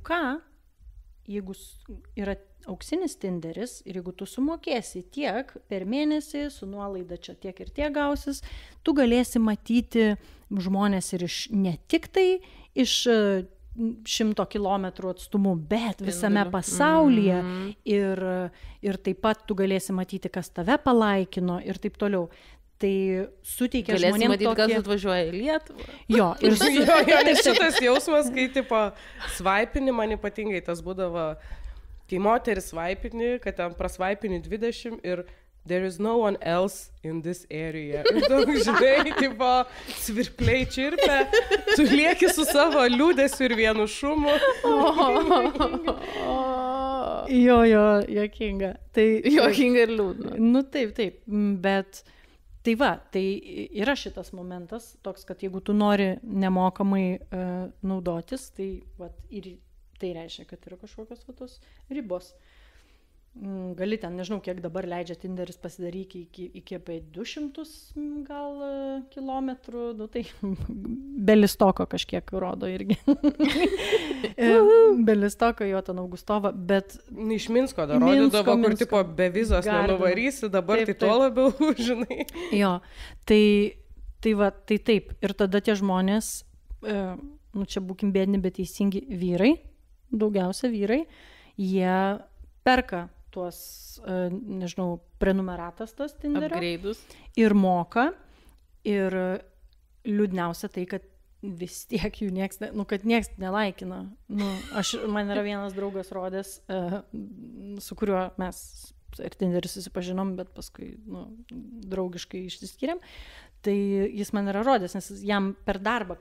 yra auksinis Tinderis ir jeigu tu sumokėsi tiek per mėnesį, su nuolaida čia tiek ir tiek gausis, tu galėsi matyti žmonės ir ne tik tai iš 100 kilometrų atstumu, bet visame pasaulyje ir taip pat tu galėsi matyti, kas tave palaikino ir taip toliau. Tai suteikia žmonėms matyti, kas atvažiuoja į Lietuvą. Jo, ir šitas jausmas, kai tipo svaipini, man ypatingai tas būdavo, kai moteris svaipini, kad ten prasvaipini 20 ir there is no one else in this area. Ir daug žinai, tipo svirpliai čirpia, tu lieki su savo liūdesiu ir vienišumu. Jo, juokinga. Juokinga ir liūdna. Taip, bet tai yra šitas momentas, toks, kad jeigu tu nori nemokamai naudotis, tai ir tai reiškia, kad yra kažkokios tos ribos. Gali ten, nežinau, kiek dabar leidžia Tinderis pasidaryti iki apie 200 gal kilometrų, tai Belistoko kažkiek rodo irgi. Belistoko, jo ten Augustova, bet... Iš Minsko dar rodydavo, kur tipo be vizos nenuvarysi, dabar taip, tai tuo labiau, žinai. Jo, tai taip. Ir tada tie žmonės, čia būkim bėdni, bet teisingi vyrai, daugiausia vyrai, jie perka tuos, nežinau, prenumeratas tas Tinderio. Upgrade'us. Ir moka. Ir liūdniausia tai, kad vis tiek jų nieks nelaikina. Man yra vienas draugas rodęs, su kuriuo mes ir Tinderį susipažinom, bet paskui draugiškai išsiskyrėm. Tai jis man yra rodęs, nes jam per darbą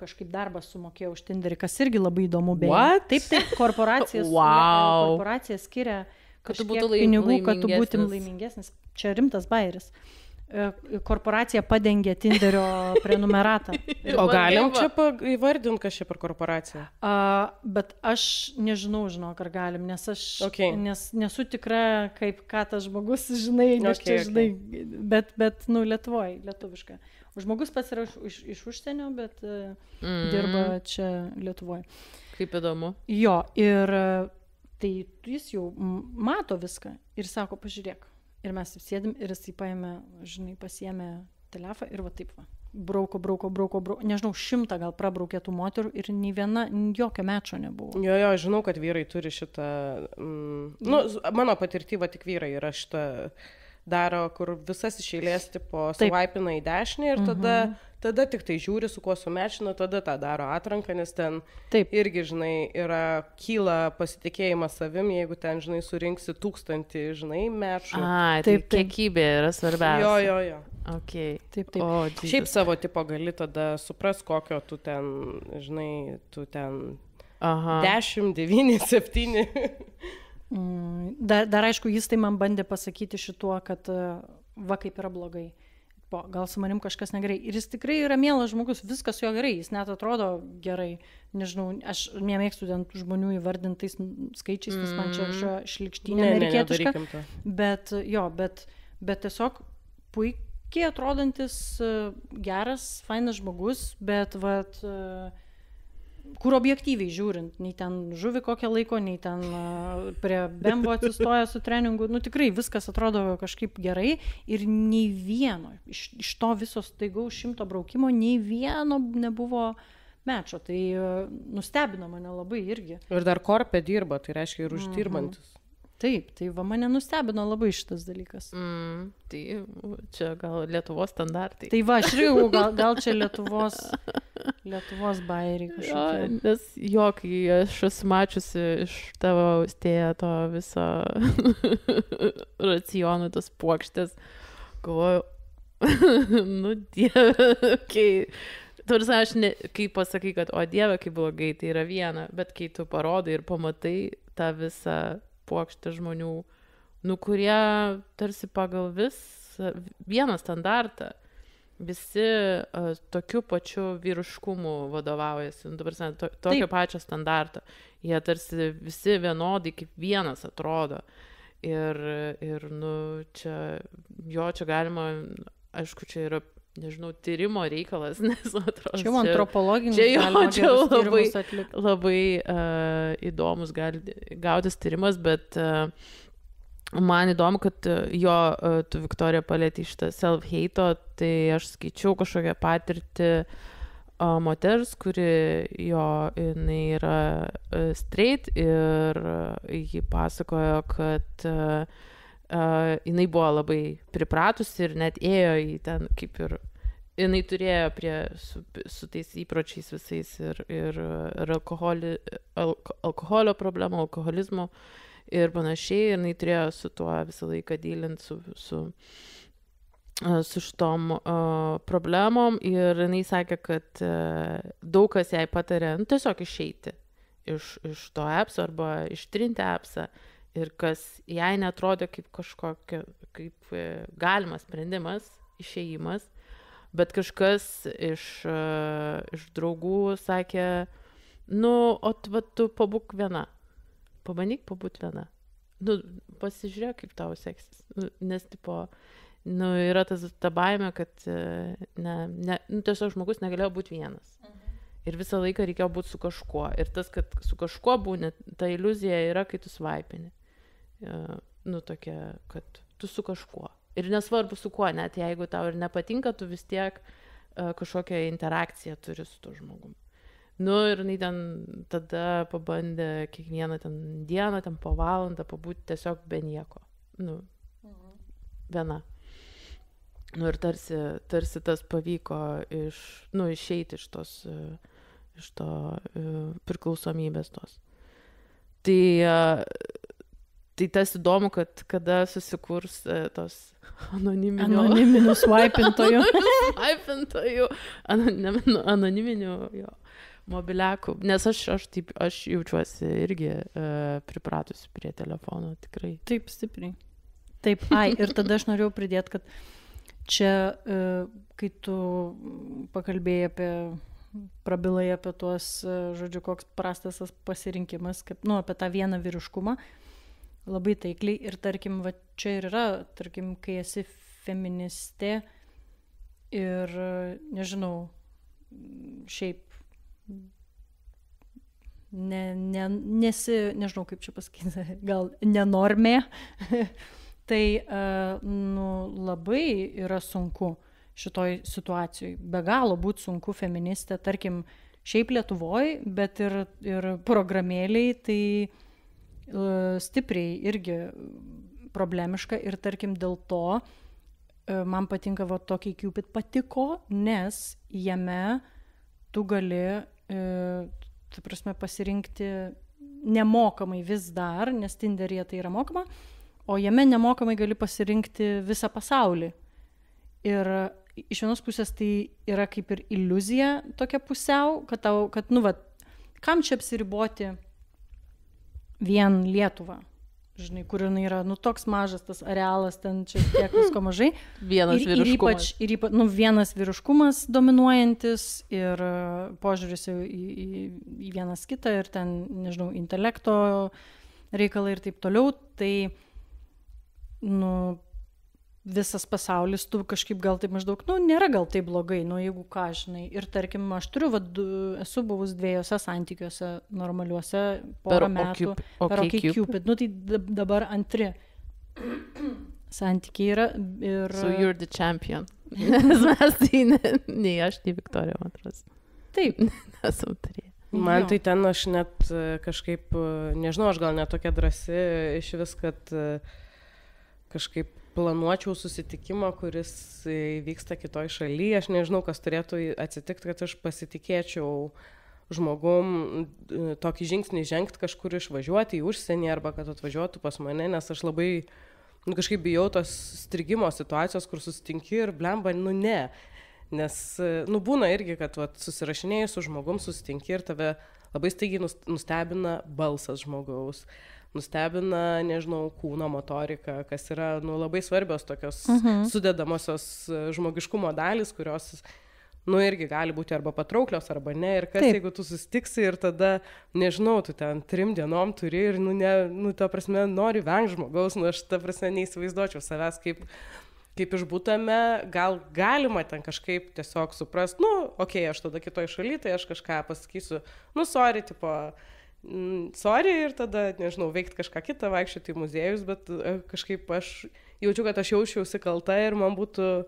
sumokėjo už Tinderį, kas irgi labai įdomu. What? Taip, korporacija skiria kažkiek pinigų, kad tu būtum laimingesnis. Čia rimtas bairis. Korporacija padengia Tinderio prenumeratą. O galim čia įvardinti, kas čia per korporaciją? Bet aš nežinau, ar galim, nes aš nesu tikra, ką tas žmogus, žinai, bet Lietuvoje, lietuviška. Žmogus pats yra iš užsienio, bet dirba čia Lietuvoje. Kaip įdomu. Jo, ir tai jis jau mato viską ir sako, pažiūrėk. Ir mes sėdim ir jis pasiėmė telefoną ir taip brauko, nežinau, 100 gal prabraukė tų moterų ir nei viena, jokio mečo nebuvo. Jo, žinau, kad vyrai turi šitą, mano patirtyva tik vyrai yra šitą daro, kur visas iš eilės tipo svaipina į dešinę ir tada tik tai žiūri, su kuo sumečina, tada tą daro atranką, nes ten irgi, kyla pasitikėjimas savim, jeigu ten, surinksi 1000, mečų. Taip, kiekybė yra svarbiausia. Jo. Okay. Taip. Šiaip savo tipo gali tada supras, kokio tu ten, 10, 9, 7. Dar aišku, jis tai man bandė pasakyti šituo, kad kaip yra blogai. Gal su manim kažkas negerai. Ir jis tikrai yra mielas žmogus, viskas jo gerai, jis net atrodo gerai. Nežinau, aš nemėgstu ten žmonių įvardintais skaičiais, nes man čia šlikštynė amerikietiška. Bet tiesiog puikiai atrodantis geras, fainas žmogus, bet kur objektyviai žiūrint, nei ten žuvį kokią laiko, nei ten prie bembo atsistoja su treningu, tikrai viskas atrodo kažkaip gerai ir nei vieno, iš to viso staigaus 100 braukimo, nei vieno nebuvo mečo, tai nustebino mane labai irgi. Ir dar korpe dirba, tai reiškia ir uždirbantis. Taip, tai mane nustebino labai šitas dalykas. Tai čia gal Lietuvos standartai. Tai aš irgi gal čia Lietuvos bairiai kažkokie. Nes kai aš esu mačiusi iš tavo austėja to viso racionų, tos puokštės, galvoju, Dieve, Tarsi aš, kai pasakai, kad o Dieve, kaip blogai, tai yra viena, bet kai tu parodai ir pamatai tą visą puokštę žmonių, kurie tarsi pagal vieną standartą, visi tokiu pačiu vyriškumu vadovaujasi, tokio pačio standarto. Jie tarsi visi vienodai kaip vienas atrodo. Ir čia galima, aišku, čia yra, nežinau, tyrimo reikalas, nes atrodo. Čia antropologinis. Čia labai įdomus gautis tyrimas, bet man įdomu, kad tu, Viktorija, palėtė šitą self-hate, tai aš skaičiau kažkokią patirtį moters, kuri jinai yra straight ir ji pasakojo, kad jinai buvo labai pripratusi ir net ėjo į ten kaip ir, jinai turėjo su tais įpročiais visais ir alkoholio problemų, alkoholizmo ir panašiai, ir jinai turėjo su tuo visą laiką dylinti su šitom problemom, ir jinai sakė, kad daug kas jai patarė tiesiog išeiti iš to appso arba ištrinti appsą, ir kas jai netrodė kaip galimas sprendimas, išėjimas, bet kažkas iš draugų sakė, tu pabūk viena, pabandyk pabūt viena, pasižiūrėk, kaip tau seksis, nes tipo, yra ta baimė, kad tiesiog žmogus negalėjo būti vienas. Ir visą laiką reikėjo būti su kažkuo. Ir tas, kad su kažkuo būni, ta iliuzija yra, kai tu svaipini. Tokia, kad tu su kažkuo. Ir nesvarbu su kuo, net jeigu tau ir nepatinka, tu vis tiek kažkokią interakciją turi su tuo žmogum. Ir jinai ten tada pabandė kiekvieną ten dieną, ten po valandą pabūti tiesiog be nieko. Viena. Ir tarsi tas pavyko išeiti iš to priklausomybės tos. Tai tas įdomu, kad kada susikurs tos anoniminių swipintojų. Anoniminių mobiliakų. Nes aš jaučiuosi irgi pripratusi prie telefono, tikrai. Taip, stipriai. Taip, ir tada aš norėjau pridėti, kad čia, kai tu pakalbėjai prabilai apie tuos, žodžiu, koks prastas pasirinkimas, apie tą vieną vyriškumą, labai taikliai, ir tarkim, va čia ir yra, tarkim, kai esi feministė ir, nežinau, šiaip nežinau, kaip čia pasakyti, gal nenormė, tai labai yra sunku šitoj situacijoj. Be galo būti sunku feministė, tarkim, šiaip Lietuvoj, bet ir programėliai, tai stipriai irgi problemiška, ir tarkim dėl to man patinka OkCupid patiko, nes jame tu gali ta prasme pasirinkti nemokamai vis dar, nes Tinderyje tai yra mokama, o jame nemokamai gali pasirinkti visą pasaulį. Ir iš vienos pusės tai yra kaip ir iliuzija tokia pusiau, kad kam čia apsiriboti vien Lietuvą, žinai, kur jinai yra, toks mažas tas arealas, ten čia tiek visko mažai. Vienas vyriškumas. Ir ypač, vienas vyriškumas dominuojantis ir požiūris į vienas kitą ir ten, nežinau, intelekto reikalai ir taip toliau, tai, visas pasaulis, tu kažkaip gal taip maždaug, nėra gal taip blogai, jeigu ką, žinai. Ir tarkim, aš esu buvus 2 santykiuose normaliuose porą metų per OkCupid. Tai dabar 2 santykiai yra. Ir... So you're the champion. Mes tai nei aš, nei Viktorija, man atrodo. Taip. Nesam turėję. Man tai ten aš net kažkaip, nežinau, aš gal net tokia drąsi iš vis, kad kažkaip planuočiau susitikimą, kuris vyksta kitoj šalyje. Aš nežinau, kas turėtų atsitikti, kad aš pasitikėčiau žmogum tokį žingsnį žengti, kažkur išvažiuoti į užsienį arba kad atvažiuotų pas mane, nes aš labai kažkaip bijau tos strigimo situacijos, kur susitinki ir blemba, ne. Nes, nu, būna irgi, kad vat, susirašinėjai su žmogum, susitinki ir tave labai staigiai nustebina balsas žmogaus, nustebina, nežinau, kūno motorika, kas yra, nu, labai svarbios tokios sudedamosios žmogiškumo dalys, kurios, nu, irgi gali būti arba patrauklios, arba ne. Ir kas, taip, jeigu tu susitiksi ir tada, nežinau, tu ten 3 dienom turi ir, nu, ta prasme, nori vengti žmogaus, nu, aš ta prasme neįsivaizduočiau savęs kaip išbūtame, gal galima ten kažkaip tiesiog suprast, nu, okei, aš tada kitoj šaly, tai aš kažką pasakysiu, nu, sorry, tipo, sorry ir tada, nežinau, veikti kažką kitą, vaikščioti į muziejus, bet kažkaip aš jaučiu, kad aš jaučiausi kalta ir man būtų,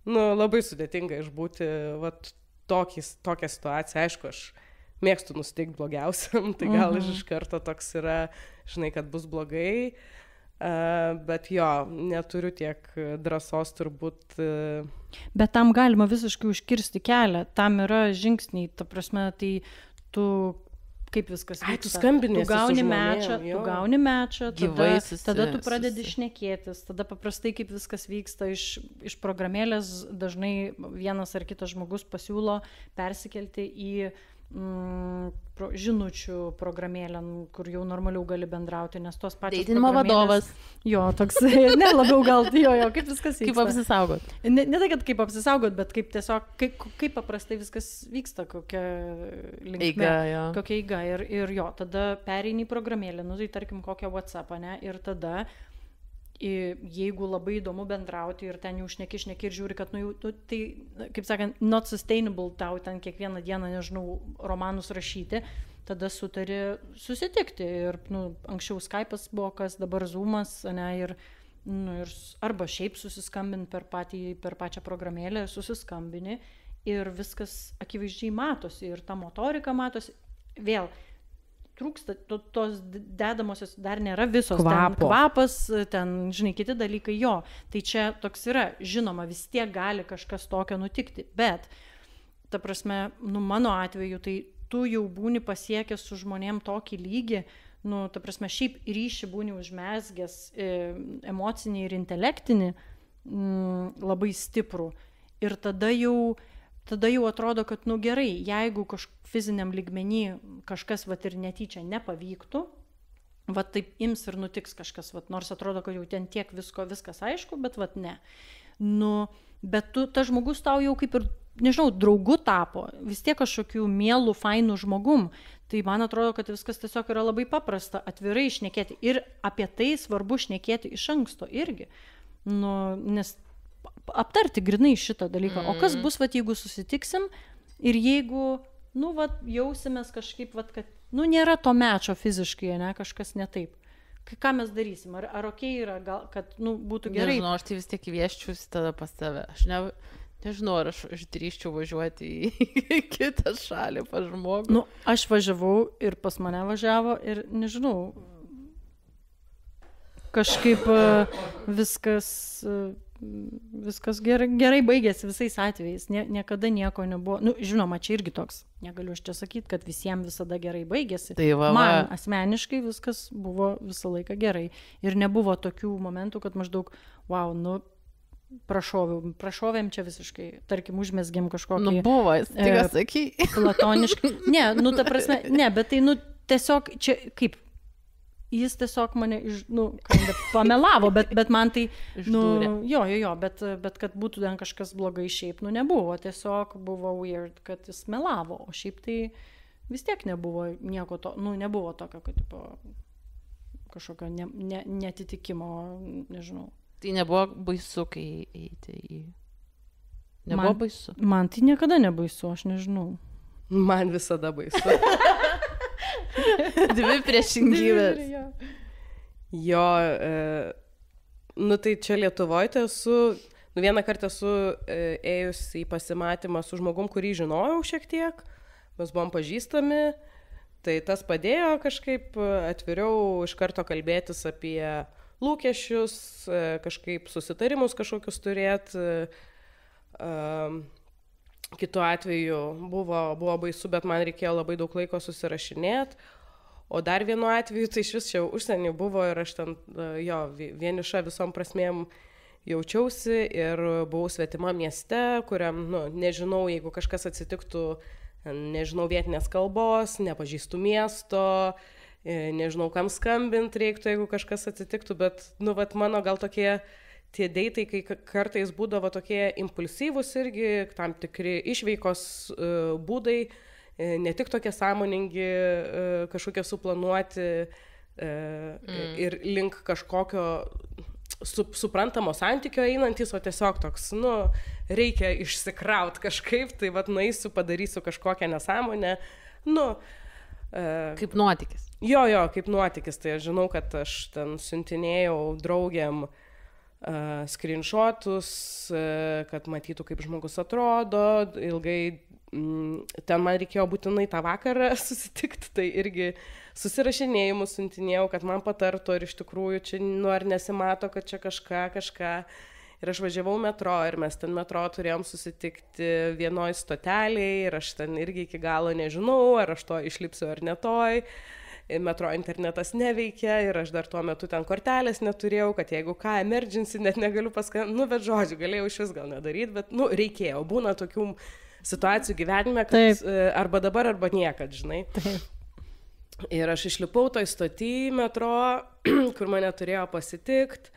nu, labai sudėtinga išbūti, vat, tokią situaciją. Aišku, aš mėgstu nusiteikti blogiausiam, tai gal iš karto toks yra, žinai, kad bus blogai. Bet jo, neturiu tiek drąsos turbūt. Bet tam galima visiškai užkirsti kelią, tam yra žingsniai, ta prasme, tai tu, kaip viskas vyksta. Tu skambinėsi tu gauni mečą, tada tu pradedi susi. šnekėtis, tada paprastai kaip viskas vyksta iš programėlės, dažnai vienas ar kitas žmogus pasiūlo persikelti į žinučių programėlę, kur jau normaliau gali bendrauti, nes tos pačios Deitinimo vadovas. Jo, toks, ne, labiau gal, jo, kaip viskas vyksta. Kaip apsisaugot. Ne tai, kad kaip apsisaugot, bet kaip tiesiog, kaip paprastai viskas vyksta, kokia linkme, kokia eiga. Ir jo, tada pereini į programėlę, nu tai tarkim kokią WhatsApp, ne, ir tada jeigu labai įdomu bendrauti ir ten jau šneki ir žiūri, kad, nu, tai, kaip sakant, not sustainable tau ten kiekvieną dieną, nežinau, romanus rašyti, tada sutari susitikti. Ir, nu, anksčiau Skype'as buvo, kas dabar Zoom'as, ne, ir, nu, ir arba šiaip susiskambinti per pačią programėlę, susiskambini ir viskas akivaizdžiai matosi ir ta motorika matosi. Vėl trūksta, tos dedamosios dar nėra visos, ten kvapas, ten, žinai, kiti dalykai, jo. Tai čia toks yra, žinoma, vis tiek gali kažkas tokio nutikti, bet, ta prasme, nu, mano atveju, tai tu jau būni pasiekęs su žmonėm tokį lygį, nu, ta prasme, šiaip ryšį būni užmezgęs emocinį ir intelektinį labai stiprų. Ir tada jau atrodo, kad, nu, gerai, jeigu fiziniam lygmenį kažkas, vat, ir netyčia nepavyktų, vat, taip ims ir nutiks kažkas, vat, nors atrodo, kad jau ten tiek viskas aišku, bet, vat, ne. Nu, bet tas žmogus tau jau kaip ir, nežinau, draugu tapo, vis tiek kažkokių mielų, fainų žmogum. Tai man atrodo, kad viskas tiesiog yra labai paprasta, atvirai šnekėti. Ir apie tai svarbu šnekėti iš anksto irgi. Nu, nes aptarti grinai šitą dalyką. O kas bus, vat, jeigu susitiksim ir jeigu, nu, vat, jausimės kažkaip, vat, kad, nu, nėra to mečo fiziškai, ne, kažkas ne taip. Ką mes darysim? Ar okei yra, gal, kad, nu, būtų gerai? Nežinau, aš tai vis tiek įvieščiausi tada pas tave. Aš nežinau, ar aš drįsčiau važiuoti į kitą šalį pas žmogų. Nu, aš važiavau ir pas mane važiavo ir, nežinau, kažkaip viskas gerai baigėsi visais atvejais, niekada nieko nebuvo, nu, žinoma, čia irgi toks, negaliu aš čia sakyti, kad visiems visada gerai baigėsi. Tai man asmeniškai viskas buvo visą laiką gerai ir nebuvo tokių momentų, kad maždaug, wow, nu, prašovėm čia visiškai, tarkim, užmesgėm kažkokį... Nu, buvo, tik sakai. Platoniškai. Ne, nu, ta prasme, ne, bet tai, nu, tiesiog čia, kaip, jis tiesiog mane, pamelavo, bet man tai, nu, jo, bet kad būtų ten kažkas blogai šiaip, nu, nebuvo, tiesiog buvo weird, kad jis melavo, o šiaip tai vis tiek nebuvo nieko to, nu, nebuvo tokio, kad, tipo, kažkokio netitikimo, nežinau. Tai nebuvo baisu, kai eiti į... Nebuvo baisu? Man tai niekada nebaisu, aš nežinau. Man visada baisu. Dvi priešingybės. Jo, nu tai čia Lietuvoje tai esu, nu vieną kartą esu ėjus į pasimatymą su žmogum, kurį žinojau šiek tiek, mes buvom pažįstami, tai tas padėjo kažkaip atviriau iš karto kalbėtis apie lūkesčius, kažkaip susitarimus kažkokius turėti. Kitu atveju buvo baisu, bet man reikėjo labai daug laiko susirašinėti. O dar vienu atveju, tai iš vis čia užsienį buvo ir aš ten, jo, vieniša visom prasmėm jaučiausi ir buvau svetima mieste, kuriam, nežinau, jeigu kažkas atsitiktų, nežinau vietinės kalbos, nepažįstu miesto, nežinau, kam skambinti reiktų, jeigu kažkas atsitiktų, bet, mano gal tokie tie deitai, kai kartais būdavo tokie impulsyvūs irgi, tam tikri išveikos būdai, ne tik tokie sąmoningi, kažkokie suplanuoti ir link kažkokio suprantamo santykio einantis, o tiesiog toks, reikia išsikraut kažkaip, tai nueisiu, padarysiu kažkokią nesąmonę, Kaip nuotykis. Jo, kaip nuotykis, tai aš žinau, kad aš ten siuntinėjau draugiam screenshotus, kad matytų, kaip žmogus atrodo, ilgai ten man reikėjo būtinai tą vakarą susitikti, tai irgi susirašinėjimus siuntinėjau, kad man patartų, ar iš tikrųjų čia, ar nesimato, kad čia kažką. Ir aš važiavau metro ir mes ten metro turėjom susitikti vienoj stotelėje ir aš ten irgi iki galo nežinau, ar aš to išlipsiu ar netoj. Metro internetas neveikia ir aš dar tuo metu ten kortelės neturėjau, kad jeigu ką, emergency, net negaliu paskambinti, bet žodžiu, galėjau iš vis gal nedaryti, bet, reikėjo, būna tokių situacijų gyvenime, kad arba dabar, arba niekad, žinai. Taip. Ir aš išlipau toj stoty metro, kur mane turėjo pasitikti.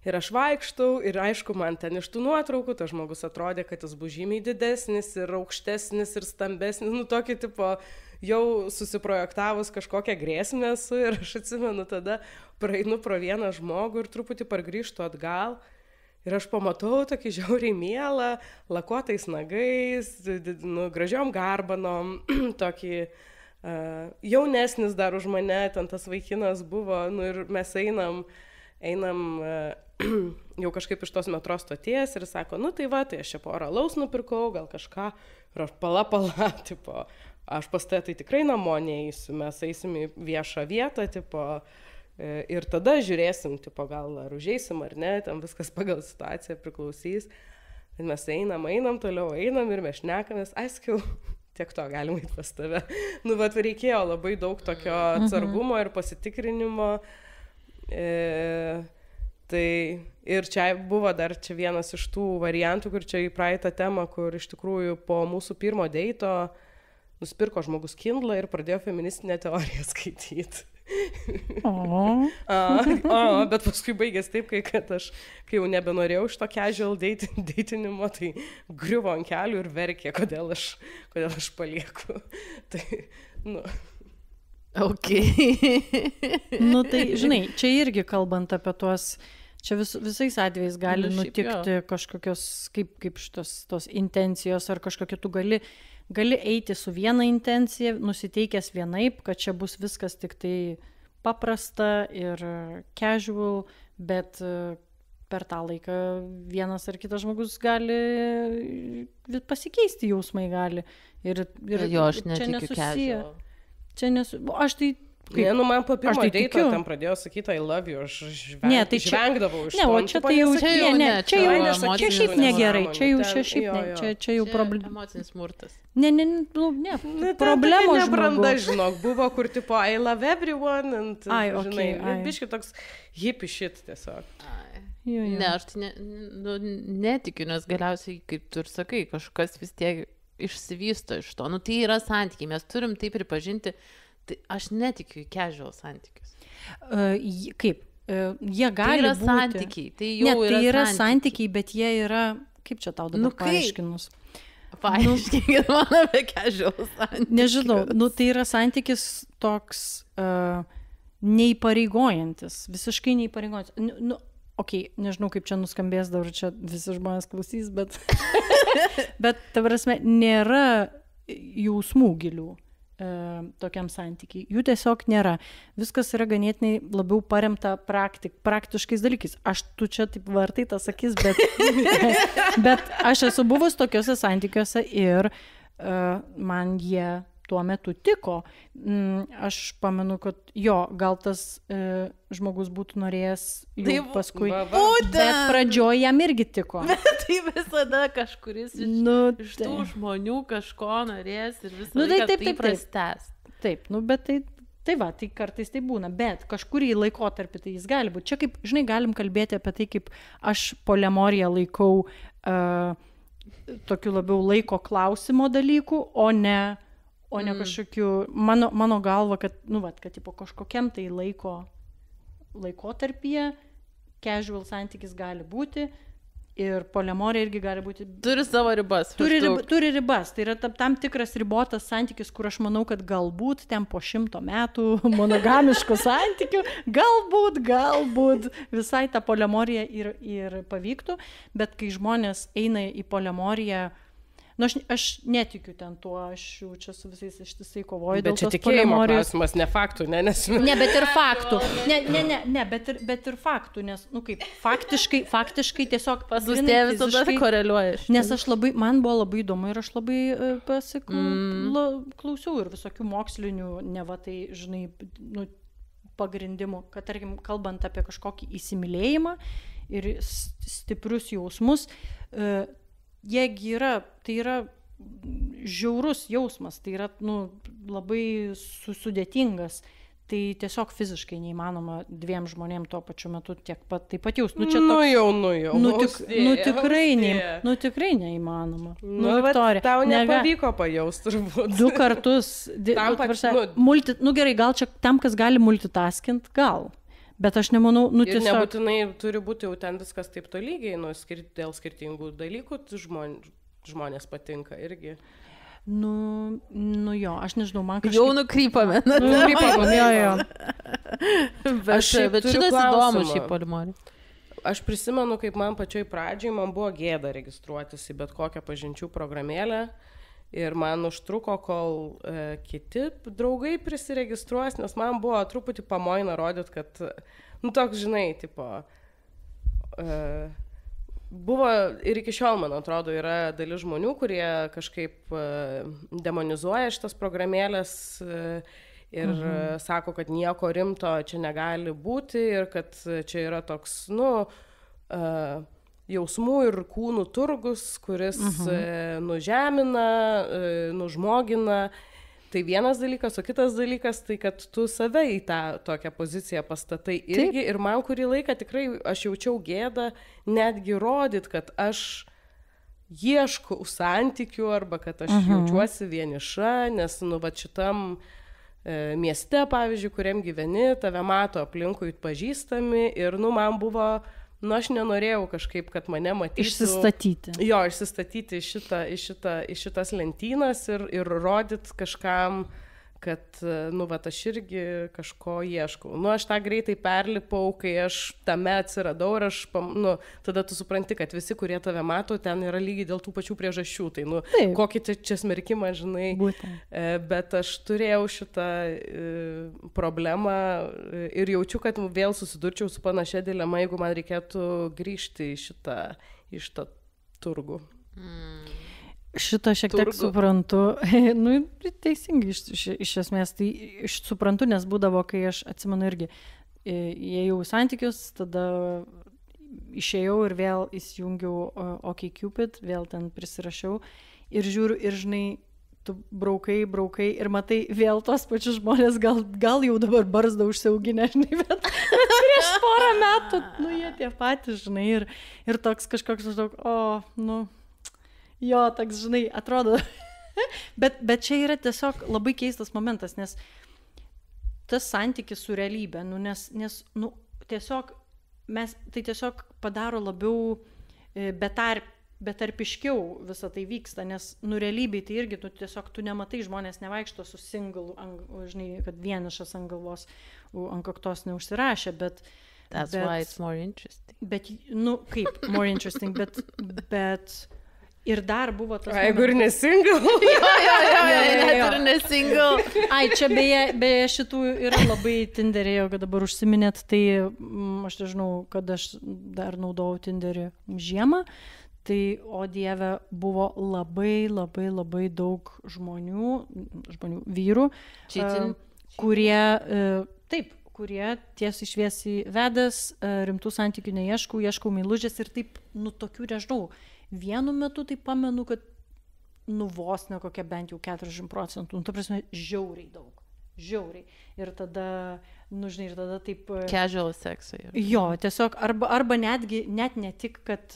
Ir aš vaikštau ir aišku, man ten iš tų nuotraukų, tas žmogus atrodė, kad jis bus žymiai didesnis ir aukštesnis ir stambesnis, tokį tipo jau susiprojektavus kažkokią grėsmę esu ir aš atsimenu tada praeinu pro vieną žmogų ir truputį pargrįžtu atgal ir aš pamatau tokį žiauriai mielą, lakuotais nagais, gražiom garbanom, tokį jaunesnis dar už mane, ten tas vaikinas buvo, ir mes einam jau kažkaip iš tos metro stoties ir sako, tai aš čia porą alaus nupirkau, gal kažką, ir aš pala, tipo, aš pas tai tikrai namo neįsiu, mes eisim į viešą vietą, tipo, ir tada žiūrėsim, tipo, gal ar užeisim ar ne, ten viskas pagal situaciją priklausys. Ir mes einam, toliau einam ir mes šnekamės, aiškiau, tiek to galim eiti pas tave. Reikėjo labai daug tokio atsargumo ir pasitikrinimo. Tai ir čia buvo dar vienas iš tų variantų, kur čia į praeitą temą, kur iš tikrųjų po mūsų pirmo deito nusipirko žmogus Kindle ir pradėjo feministinę teoriją skaityti. Bet paskui baigės taip, kai jau nebenorėjau iš to casual deitinimo, tai griuvo ant kelių ir verkė, kodėl aš palieku. Tai, Ok. Tai, žinai, čia irgi kalbant apie tuos, čia visais atvejais gali nutikti kažkokios, kaip tos intencijos ar kažkokie, tu gali eiti su viena intencija, nusiteikęs vienaip, kad čia bus viskas tik tai paprasta ir casual, bet per tą laiką vienas ar kitas žmogus gali pasikeisti, jausmai gali. Ir jo, aš netikiu casual. Aš tai... man po pirmo deito ten pradėjo sakyti I love you, aš žvengdavau iš to. O čia tai jau čia šiaip negerai, čia jau problema. Emocinis smurtas. Ne, problemos nebranda, žinok, buvo kur tipo I love everyone, žinai, biški toks hippie shit tiesiog. Ne, aš tai netikiu, nes galiausiai, kaip tu ir sakai, kažkas vis tiek išsivysto iš to. Tai yra santykiai, mes turim tai pripažinti. Tai aš netikiu į casual santykius. Kaip? Jie gali būti. Santykiai. Tai yra santykiai, bet jie yra... Kaip čia tau dabar paaiškinus? Paaiškinkit man apie casual santykius. Nežinau, tai yra santykis toks neįpareigojantis. Visiškai neįpareigojantis. Nežinau, kaip čia nuskambės, dabar čia visi žmonės klausys, bet ta prasme, nėra jausmų gilių tokiam santykiai. Jų tiesiog nėra. Viskas yra ganėtinai labiau paremta praktiškais dalykais. Tu čia taip vartai tas sakys, bet aš esu buvus tokiuose santykiuose ir man jie tuo metu tiko. Aš pamenu, kad gal tas žmogus būtų norėjęs jų paskui, bet pradžioje jam irgi tiko. Tai visada kažkuris iš tų žmonių kažko norės ir visą laiką tai prastęs. Taip, bet tai Tai va, tai kartais tai būna, bet kažkurį laikotarpį tai jis gali būti. Čia kaip, žinai, galim kalbėti apie tai, kaip aš polemoriją laikau tokiu labiau laiko klausimo dalykų, o ne kažkokiu, mano galva, kad, kad tipo, kažkokiam tai laikotarpyje casual santykis gali būti. Ir polemorija irgi gali būti... Turi savo ribas. Turi ribas. Tai yra tam tikras ribotas santykis, kur aš manau, kad galbūt ten po 100 metų monogamiškų santykių, galbūt visai tą polemoriją ir pavyktų. Bet kai žmonės eina į polemoriją, aš netikiu ten tuo, aš jau čia su visais ištisai kovoju dėl tos polemorijos. Bet čia tikėjimo klausimas, ne faktų, ne? Ne, bet ir faktų. Bet ir faktų, nes, faktiškai tiesiog... Pasustė visada koreliuoja. Nes man buvo labai įdomu ir aš labai klausiau ir visokių mokslinių, neva tai, žinai, pagrindimų, kad, tarkim, kalbant apie kažkokį įsimylėjimą ir stiprius jausmus, jiegi tai yra žiaurus jausmas, tai yra labai sudėtingas, tai tiesiog fiziškai neįmanoma dviem žmonėm tuo pačiu metu taip pat jaust. Tikrai neįmanoma. Viktorija, tau nepavyko pajaust turbūt. 2 kartus. Gerai, gal čia tam, kas gali multitaskint, gal. Bet aš nemanau, tiesiog... Ir nebūtinai turi būti jau ten viskas taip tolygiai, dėl skirtingų dalykų žmonės patinka irgi. Jo, aš nežinau, man kažkaip... Jau nukrypame. Jo. Bet šitas įdomus šį polimorį. Aš prisimenu, kaip man pačioj pradžiai, man buvo gėda registruotis į bet kokią pažinčių programėlę. Ir man užtruko, kol kiti draugai prisiregistruos, nes man buvo truputį pamoina rodyti, kad, toks, žinai, tipo, buvo ir iki šiol, man atrodo, yra dalis žmonių, kurie kažkaip demonizuoja šitas programėlės ir sako, kad nieko rimto čia negali būti ir kad čia yra toks, jausmų ir kūnų turgus, kuris nužemina, nužmogina. Tai vienas dalykas, o kitas dalykas, tai kad tu save į tą tokią poziciją pastatai irgi. Taip. Ir man kurį laiką tikrai aš jaučiau gėdą netgi rodyt, kad aš ieškau santykių arba kad aš jaučiuosi vieniša, nes šitam mieste, pavyzdžiui, kuriam gyveni, tave mato aplinkui pažįstami ir man buvo... aš nenorėjau kažkaip, kad mane matytų. Išsistatyti. Jo, išsistatyti į šitas lentynas ir rodyt kažkam, kad, aš irgi kažko ieškau. Aš tą greitai perlipau, kai aš tame atsiradau ir tada tu supranti, kad visi, kurie tave mato, ten yra lygiai dėl tų pačių priežasčių. Tai, kokį čia smerkimą, žinai. Būtent. Bet aš turėjau šitą problemą ir jaučiu, kad vėl susidurčiau su panašia dilema, jeigu man reikėtų grįžti į šitą turgų. Šitą šiek tiek suprantu, teisingai iš esmės, tai suprantu, nes būdavo, kai aš atsimenu irgi, įėjau į santykius, tada išėjau ir vėl įsijungiau OkCupid, vėl ten prisirašiau ir žiūriu ir žinai, tu braukai ir matai vėl tos pačius žmonės, gal jau dabar barzdą užsiauginę, žinai, bet prieš porą metų, jie tie patys, žinai, ir toks kažkoks, jo, toks, žinai, atrodo. bet čia yra tiesiog labai keistas momentas, nes tas santykis su realybė, nes tiesiog tai tiesiog padaro labiau betarpiškiau visą tai vyksta, nes realybėj tai irgi tiesiog tu nematai, žmonės nevaikšto su single, žinai, kad vienišas ant galvos, ant kaktos neužsirašė, bet... That's why it's more interesting. Bet, kaip more interesting, bet ir dar buvo tas... Jeigu ir nesingle. Ir nesingle. Ai, čia beje šitų yra labai Tinderį, kad dabar užsiminėt, tai aš nežinau, kad aš dar naudojau Tinderį žiemą, tai, o Dieve, buvo labai daug žmonių, vyrų, kurie tiesiai šviesiai vedęs, rimtų santykių ieškau meilužės ir taip, tokių, nežinau, vienu metu tai pamenu, kad vos ne kokia bent jau 40%, ta prasme, žiauriai daug. žiauriai. Ir tada, žinai, ir tada taip... Casual seksai. Jo, tiesiog, arba net ne tik, kad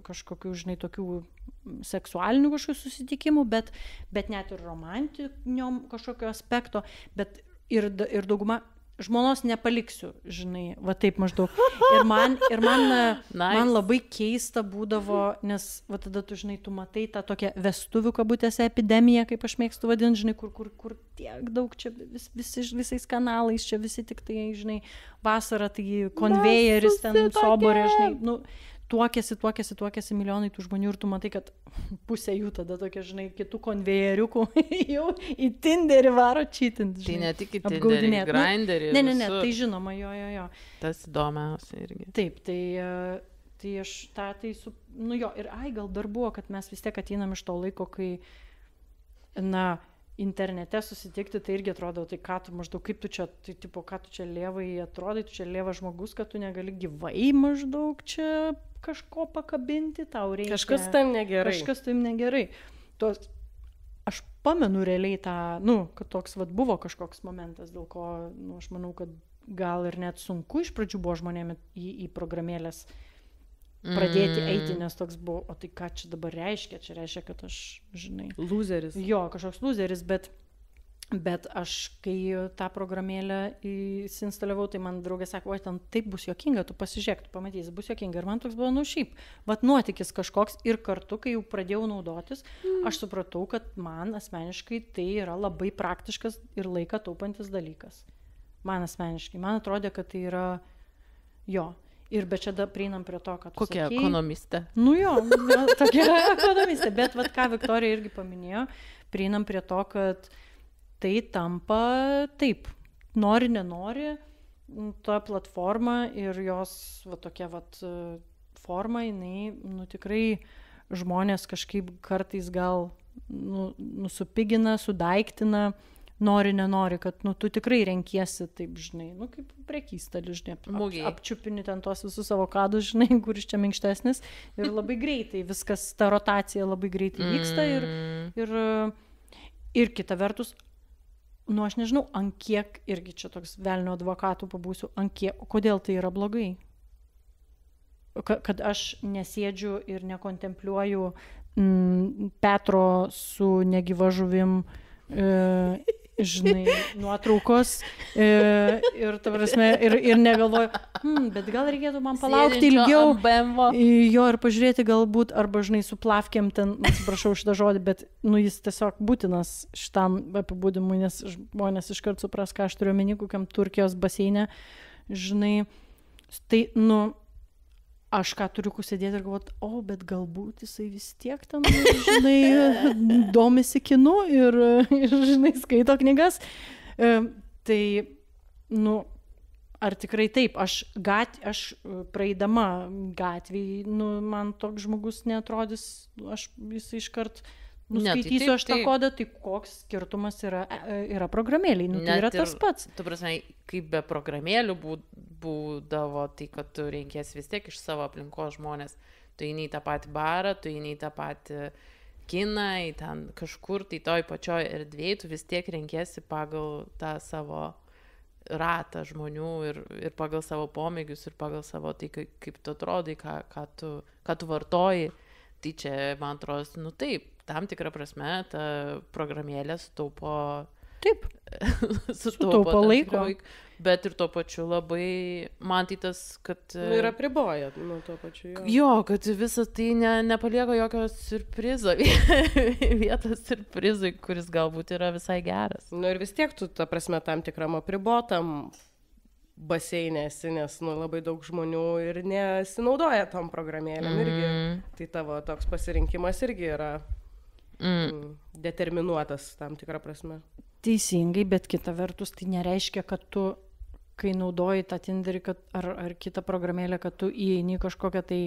kažkokių, žinai, tokių seksualinių kažkokių susitikimų, bet net ir romantiniom kažkokio aspekto, bet ir dauguma žmonos nepaliksiu, žinai, va taip maždaug. Ir man labai keista būdavo, nes va tada tu, žinai, tu matai tą tokią vestuvių kabutėse epidemiją, kaip aš mėgstu vadinti, žinai, kur tiek daug čia visais kanalais, čia visi tik tai, žinai, vasarą tai konvejeris ten soborė, žinai, tuokėsi milijonai tų žmonių ir tu matai, kad pusė jų tada tokia, žinai, kitų konvejeriukų jau į Tinderį varo čytinti. Tai ne tik į Tinderį, į Grindrį. Ne, tai žinoma, jo. Tas įdomiausia irgi. Taip, tai aš ir gal dar buvo, kad mes vis tiek ateinam iš to laiko, kai, internete susitikti, tai irgi atrodo, tai ką tu maždaug, kaip tu čia, tai tipo, ką tu čia lievai atrodai, tu čia lievas žmogus, kad tu negali gyvai maždaug čia kažko pakabinti, tau reikia. Kažkas tam negerai. Aš pamenu realiai tą, kad toks buvo kažkoks momentas, dėl ko, aš manau, kad gal ir net sunku iš pradžių buvo žmonėms į programėlės pradėti eiti, nes toks buvo, o tai ką čia dabar reiškia? Čia reiškia, kad aš, žinai... Loseris. Jo, kažkoks loseris, bet aš, kai tą programėlę įsinstaliavau, tai man draugė sako, oi, ten taip bus juokinga, tu pasižiūrėk, tu pamatysi, bus juokinga. Ir man toks buvo, šiaip, nuotykis kažkoks ir kartu, kai jau pradėjau naudotis, aš supratau, kad man asmeniškai tai yra labai praktiškas ir laiką taupantis dalykas. Man asmeniškai. Man atrodė, kad tai yra jo. Ir bet čia prieinam prie to, kad kokia sakei, ekonomistė. Tokia ekonomistė. Bet ką Viktorija irgi paminėjo, prieinam prie to, kad tai tampa taip, nori, nenori, ta platforma ir jos tokia forma, jinai, tikrai žmonės kažkaip kartais gal supigina, sudaiktina, nori, nenori, kad tu tikrai renkiesi taip, žinai, kaip prekystalį, žinai, apčiupini ten tos visus avokadus, žinai, kuris čia minkštesnis ir labai greitai viskas, ta rotacija labai greitai vyksta ir kita vertus, aš nežinau, ant kiek, irgi čia toks velnio advokatų pabūsiu, ant kiek, kodėl tai yra blogai? Kad aš nesėdžiu ir nekontempliuoju Petro su negyva žuvim, žinai, nuotraukos ir, ta prasme, ir negalvoju, bet gal reikėtų man palaukti ilgiau, jo, ir pažiūrėti galbūt, arba, žinai, su plavkėm ten, atsiprašau šitą žodį, bet, jis tiesiog būtinas šitam apibūdimui, nes žmonės iškart supras, ką aš turiu omeny, kokiam Turkijos baseine, žinai, tai, aš ką turiu sėdėti ir galvoti, bet galbūt jisai vis tiek ten, žinai, domisi kinu ir, žinai, skaito knygas. Tai, ar tikrai taip, aš praeidama gatvėj, man toks žmogus neatrodys, jis iškart nuskaitysiu aš tą kodą, tai koks skirtumas yra programėliai, tai yra tas pats. Tu prasme, kaip be programėlių būdavo, tai kad tu renkiesi vis tiek iš savo aplinkos žmonės, tu eini į tą patį barą, tu eini į tą patį kiną, į ten kažkur, tai toj pačioj erdvėj, tu vis tiek renkiesi pagal tą savo ratą žmonių ir pagal savo pomėgius ir pagal savo tai, kaip tu atrodai, ką tu vartoji. Tai čia, man atrodo, taip, tam tikrą prasme, ta programėlė sutaupo laiko, bet ir tuo pačiu labai, man tai tas, kad... Ir apriboja tuo pačiu. Jo, kad visą tai nepalieka jokio siurprizo, vietos siurprizui, kuris galbūt yra visai geras. Ir vis tiek tu, ta prasme, tam tikram apribotam baseinė esi, nes labai daug žmonių ir nesinaudoja tom programėlėm irgi. Tai tavo toks pasirinkimas irgi yra determinuotas tam tikrą prasme. Teisingai, bet kita vertus tai nereiškia, kad tu, kai naudoji tą Tinderį ar kitą programėlę, kad tu įeini kažkokią tai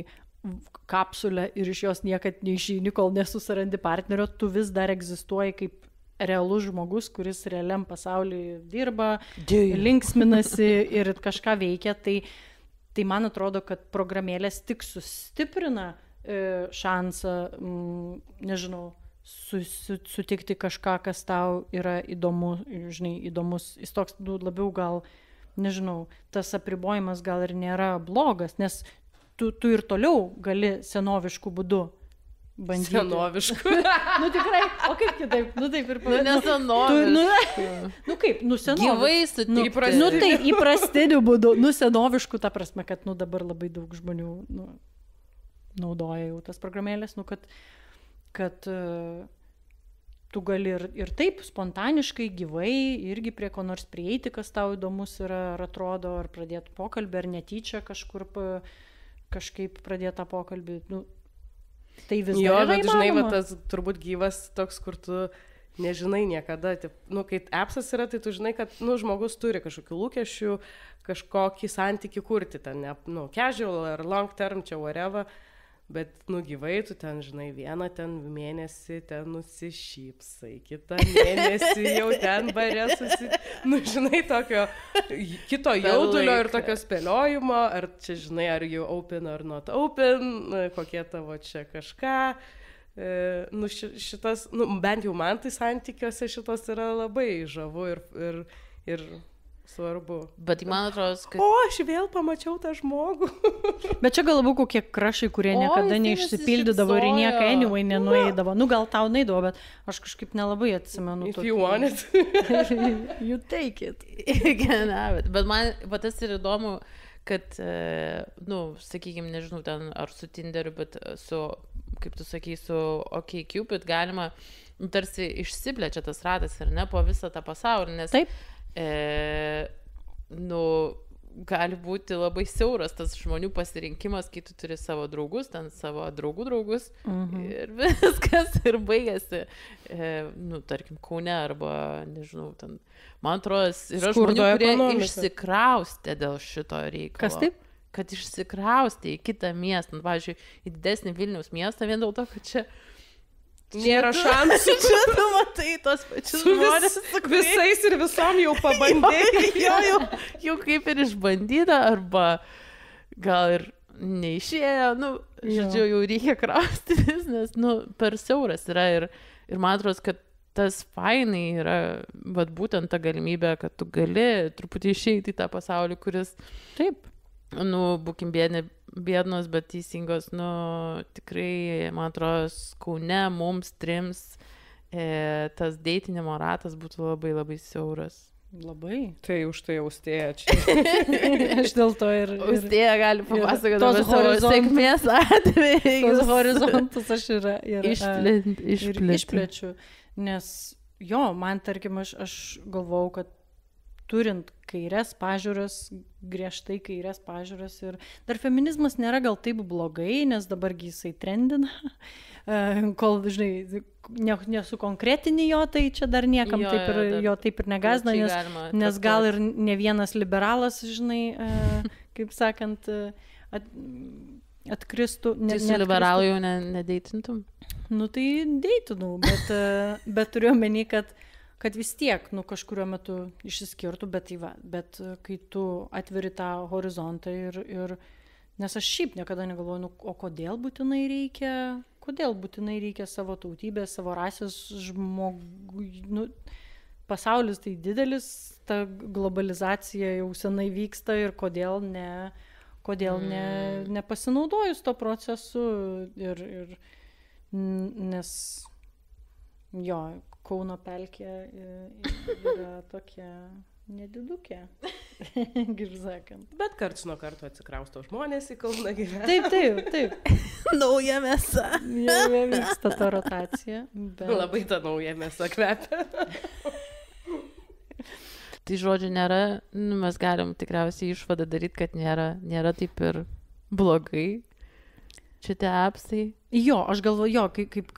kapsulę ir iš jos niekad neišeini, kol nesusirandi partnerio, tu vis dar egzistuoji kaip realus žmogus, kuris realiam pasaulyje dirba, linksminasi ir kažką veikia, tai man atrodo, kad programėlės tik sustiprina šansą, nežinau, sutikti kažką, kas tau yra įdomu, žinai, įdomus. Jis toks labiau gal, nežinau, tas apribojimas gal ir nėra blogas, nes tu ir toliau gali senoviškų būdų bandyti. Senoviškų. Tikrai, o kaip kitaip? Taip ir pavadinti. Nesenoviškų. Kaip, senoviškų. Gyvai sutikti. Taip, įprastiniu būdu. Senoviškų, ta prasme, kad dabar labai daug žmonių naudoja jau tas programėlės, kad tu gali ir taip spontaniškai, gyvai, irgi prie ko nors prieiti, kas tau įdomus yra, ar atrodo, ar pradėti pokalbį, ar netyčia kažkur kažkaip pradėti tą pokalbį. Tai vis dar yra bet žinai, įmanoma. tas turbūt gyvas toks, kur tu nežinai niekada. Kai appsas yra, tai tu žinai, kad žmogus turi kažkokių lūkesčių, kažkokį santykį kurti, ten, casual ar long term, čia whatever. Bet, gyvai, tu ten, žinai, vieną ten mėnesį ten nusišypsai, kitą mėnesį jau ten bare žinai, tokio kito jaudulio ir tokio spėliojimo, ar čia, žinai, ar you open or not open, kokie tavo čia kažką. Šitas, bent jau man tai santykiuose šitas yra labai žavu ir svarbu. Bet man atrodo, kad... aš vėl pamačiau tą žmogų. Bet čia gal labiau kokie krašai, kurie niekada neišsipildydavo ir nieką anyway nenueidavo. Gal tau neidavo, bet aš kažkaip nelabai atsimenu. If you want it. You take it. Bet man tas ir įdomu, kad, sakykime, nežinau, ten ar su Tinderiu, bet su, kaip tu sakai, su OkCupid galima, tarsi išsiplečia tas ratas ir ne po visą tą pasaulį, nes... Taip. Gali būti labai siauras tas žmonių pasirinkimas, kai tu turi savo draugus, ten savo draugų draugus ir viskas ir baigėsi, tarkim, Kaune arba, nežinau, ten, man atrodo, yra žmonių, kurie išsikraustė dėl šito reikalo. Kas taip? Kad išsikraustė į kitą miestą, pavyzdžiui, į didesnį Vilniaus miestą, vien dėl to, kad čia nėra šansų. Čia tu matai tos pačius žmonės. Visais ir visom jau pabandėjai. Jau kaip ir išbandyta, arba gal ir neišėjo. Žodžiu, jau reikia kraustytis, nes per siauras yra. Ir man atrodo, kad tas fainai yra būtent ta galimybė, kad tu gali truputį išeiti į tą pasaulį, kuris... Taip. Būkim biednos, bet teisingos, tikrai, man atrodo, Kaune mums trims tas deitinimo ratas būtų labai labai siauras. Labai. Tai už tai Austėja čia. Aš dėl to ir... Austėja gali papasakoti apie savo sėkmės atvejus. Tos horizontus aš išplečiu. Nes man, tarkim, aš galvau, kad turint kairias pažiūras, griežtai kairias pažiūras ir dar feminizmas nėra gal taip blogai, nes dabargi jisai trendina, kol, žinai, nesukonkretini jo, tai čia dar niekam jo taip ir negazina, nes gal ir ne vienas liberalas, žinai, kaip sakant, atkristų. Tai su liberalu jau nedeitintum? Tai deitinau, bet turiu omeny, kad vis tiek, kažkuriuo metu išsiskirtų, bet kai tu atveri tą horizontą ir nes aš šiaip niekada negalvoju, o kodėl būtinai reikia savo tautybės, savo rasės žmogui, pasaulis tai didelis, ta globalizacija jau senai vyksta ir kodėl nepasinaudojus to procesu ir nes Kauno pelkė yra tokia nedidukė, kaip sakant. Bet karts nuo karto atsikrausto žmonės į Kauną gyvena. Taip. Nauja mėsa. Jau vyksta ta rotacija. Labai ta nauja mėsa kvepia. Tai žodžiu, nėra, mes galim tikriausiai išvadą daryti, kad nėra taip ir blogai. Čia tie appsai. Aš galvoju,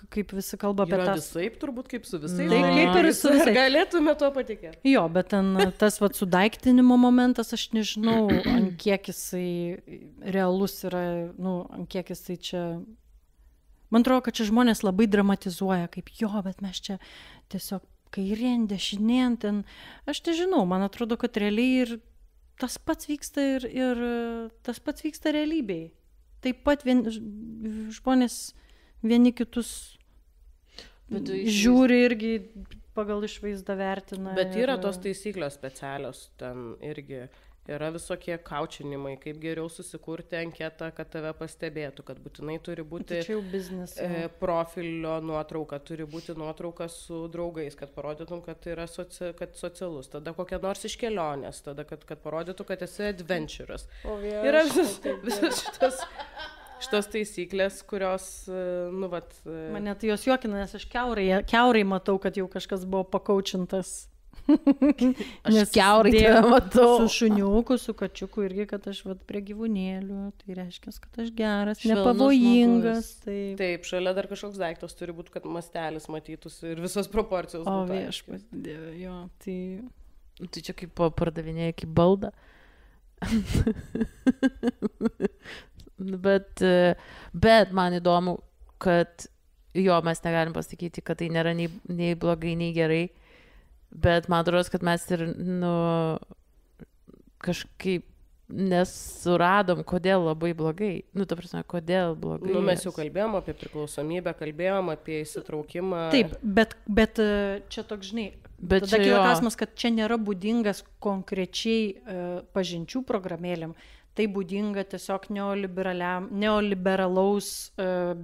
kaip visi kalba apie tą... Yra visaip turbūt kaip su visais. Tai kaip ir su visais. Galėtume to patikėti. Bet ten tas sudaiktinimo momentas, aš nežinau, ant kiek jisai realus yra, ant kiek jisai čia... Man atrodo, kad čia žmonės labai dramatizuoja, kaip bet mes čia tiesiog kairien, dešinien, ten... Aš nežinau, man atrodo, kad realiai ir tas pats vyksta ir tas pats vyksta realybėje. Taip pat žmonės vieni kitus žiūri irgi pagal išvaizdą vertina. Bet yra tos taisyklės specialios, ten irgi yra visokie kaučinimai, kaip geriau susikurti anketą, kad tave pastebėtų, kad būtinai turi būti profilio nuotrauka, turi būti nuotrauka su draugais, kad parodytum, kad tai yra kad socialus, tada kokia nors iš kelionės, tada kad parodytų, kad esi adventurous. Yra visas šitos taisyklės, kurios, Mane tai jos juokina, nes aš kiaurai matau, kad jau kažkas buvo pakaučintas. Aš kiaurai tave matau. Su šuniuku, su kačiuku irgi, kad aš prie gyvūnėlių, tai reiškia, kad aš geras, nepavojingas. Taip, šalia dar kažkoks daiktas turi būti, kad mastelis matytųsi ir visos proporcijos būtų. O viešpas, jo, tai... Tai čia kaip pardavinėja, kaip baldą. Bet man įdomu, kad jo, mes negalim pasakyti, kad tai nėra nei blogai, nei gerai. Bet man atrodo, kad mes ir, kažkaip nesuradom, kodėl labai blogai. Ta prasme, kodėl blogai. Mes jau kalbėjom apie priklausomybę, kalbėjom apie įsitraukimą. Taip, bet čia toks, žinai, tada kyla klausimas, kad čia nėra būdingas konkrečiai pažinčių programėlėm. Tai būdinga tiesiog neoliberalaus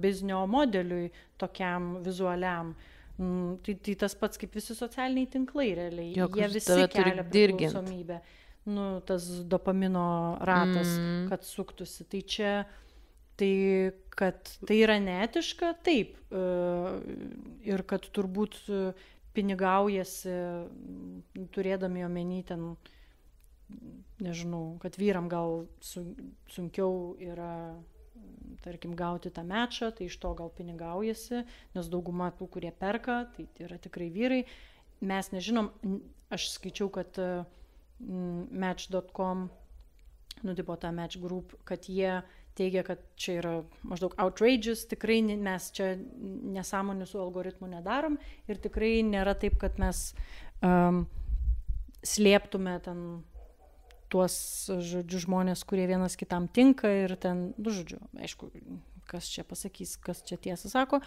biznio modeliui, tokiam vizualiam. Tai tas pats kaip visi socialiniai tinklai realiai. Jie visi kelia priklausomybę. Tas dopamino ratas, kad suktųsi. Tai čia, kad tai yra neetiška, taip. Ir kad turbūt pinigaujasi, turėdami omeny ten, nežinau, kad vyram gal sunkiau yra, tarkim, gauti tą mečą, tai iš to gal pinigaujasi, nes dauguma tų, kurie perka, tai yra tikrai vyrai. Mes nežinom, aš skaičiau, kad Match.com, tipo tą Match Group, kad jie teigia, kad čia yra maždaug outrageous, tikrai mes čia nesąmonių su algoritmu nedarom ir tikrai nėra taip, kad mes slėptume ten tuos, žodžiu, žmonės, kurie vienas kitam tinka ir ten, žodžiu, aišku, kas čia pasakys, kas čia tiesą sako.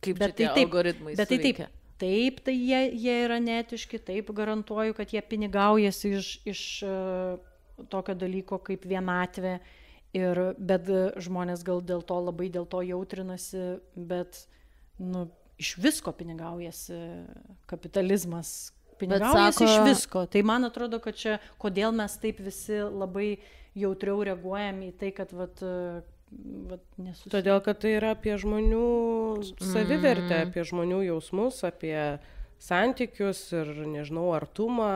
Kaip bet čia tie algoritmai suveikia. Taip, tai jie yra neetiški, taip garantuoju, kad jie pinigaujasi iš tokio dalyko kaip vienatvė, bet žmonės gal dėl to jautrinasi, bet iš visko pinigaujasi kapitalizmas. Pinigaujasi iš visko. Tai man atrodo, kad čia, kodėl mes taip visi labai jautriau reaguojam į tai, kad nesusitvarkome. Todėl, kad tai yra apie žmonių savivertę, apie žmonių jausmus, apie santykius ir, nežinau, artumą,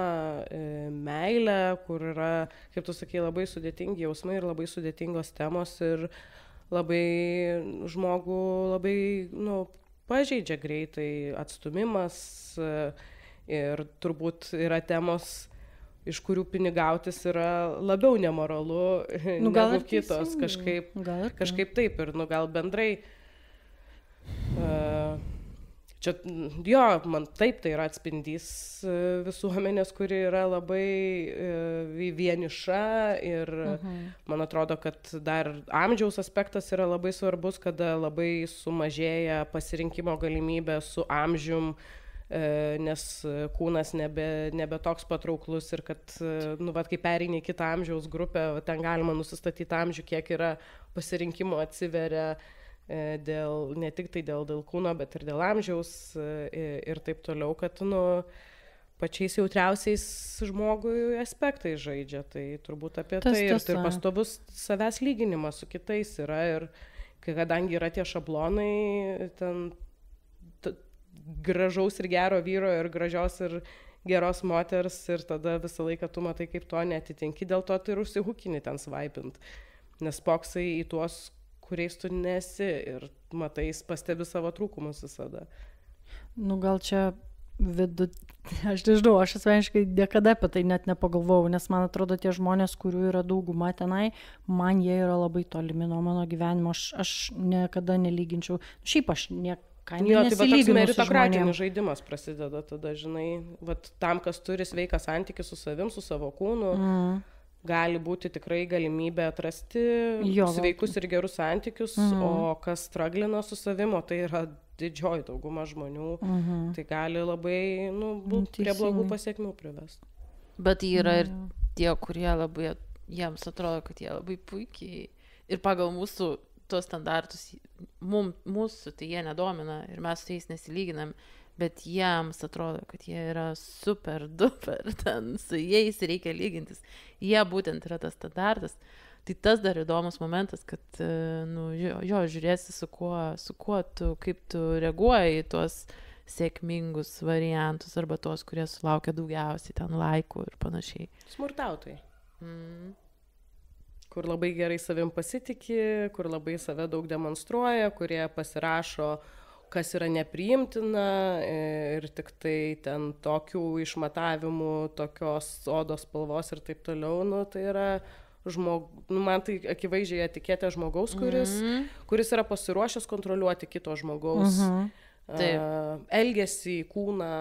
meilę, kur yra, kaip tu sakei, labai sudėtingi jausmai ir labai sudėtingos temos ir labai žmogų labai, pažeidžia greitai atstumimas. Ir turbūt yra temos, iš kurių pinigautis yra labiau nemoralu negu kitos. Kažkaip taip. Ir gal bendrai, čia, jo, man taip tai yra atspindys visuomenės, kuri yra labai vieniša ir man atrodo, kad dar amžiaus aspektas yra labai svarbus, kada labai sumažėja pasirinkimo galimybė su amžium, nes kūnas nebe toks patrauklus ir kad, kai pereini į kitą amžiaus grupę, ten galima nusistatyti amžių, kiek yra pasirinkimo atsiveria ne tik tai dėl kūno, bet ir dėl amžiaus ir taip toliau, kad, pačiais jautriausiais žmogui aspektais žaidžia. Tai turbūt apie tai ir pastovus savęs lyginimas su kitais yra ir kadangi yra tie šablonai, ten gražaus ir gero vyro ir gražios ir geros moters ir tada visą laiką tu matai, kaip to netitinki, dėl to tu ir užsihukini ten svaipint, nes spoksai į tuos, kuriais tu nesi ir matai, pastebi savo trūkumus visada. Gal čia aš nežinau, aš asmeniškai niekada apie tai net nepagalvojau, nes man atrodo tie žmonės, kurių yra dauguma tenai, man jie yra labai tolimi nuo mano gyvenimo, aš niekada nelyginčiau, šiaip aš nesilyginau su žmonėm. Meritokratinis žaidimas prasideda tada, žinai, tam, kas turi sveiką santykį su savim, su savo kūnu, gali būti tikrai galimybė atrasti sveikus ir gerus santykius, o kas straglina su savimo, tai yra didžioji dauguma žmonių, tai gali labai prie blogų pasiekmių privesti. Bet yra ir tie, kurie labai, jiems atrodo, kad jie labai puikiai ir pagal mūsų tuos standartus, mūsų tai jie nedomina ir mes su jais nesilyginam, bet jiems atrodo, kad jie yra super duper, ten su jais reikia lygintis. Jie būtent yra tas standartas. Tai tas dar įdomus momentas, kad, žiūrėsi su kuo tu, kaip tu reaguoji į tuos sėkmingus variantus arba tuos, kurie sulaukia daugiausiai ten laikų ir panašiai. Smurtautojai. Kur labai gerai savim pasitiki, kur labai save daug demonstruoja, kurie pasirašo, kas yra nepriimtina ir tik tai ten tokių išmatavimų, tokios odos spalvos ir taip toliau, tai yra man tai akivaizdžiai etiketė žmogaus, kuris yra pasiruošęs kontroliuoti kito žmogaus elgesį, kūną,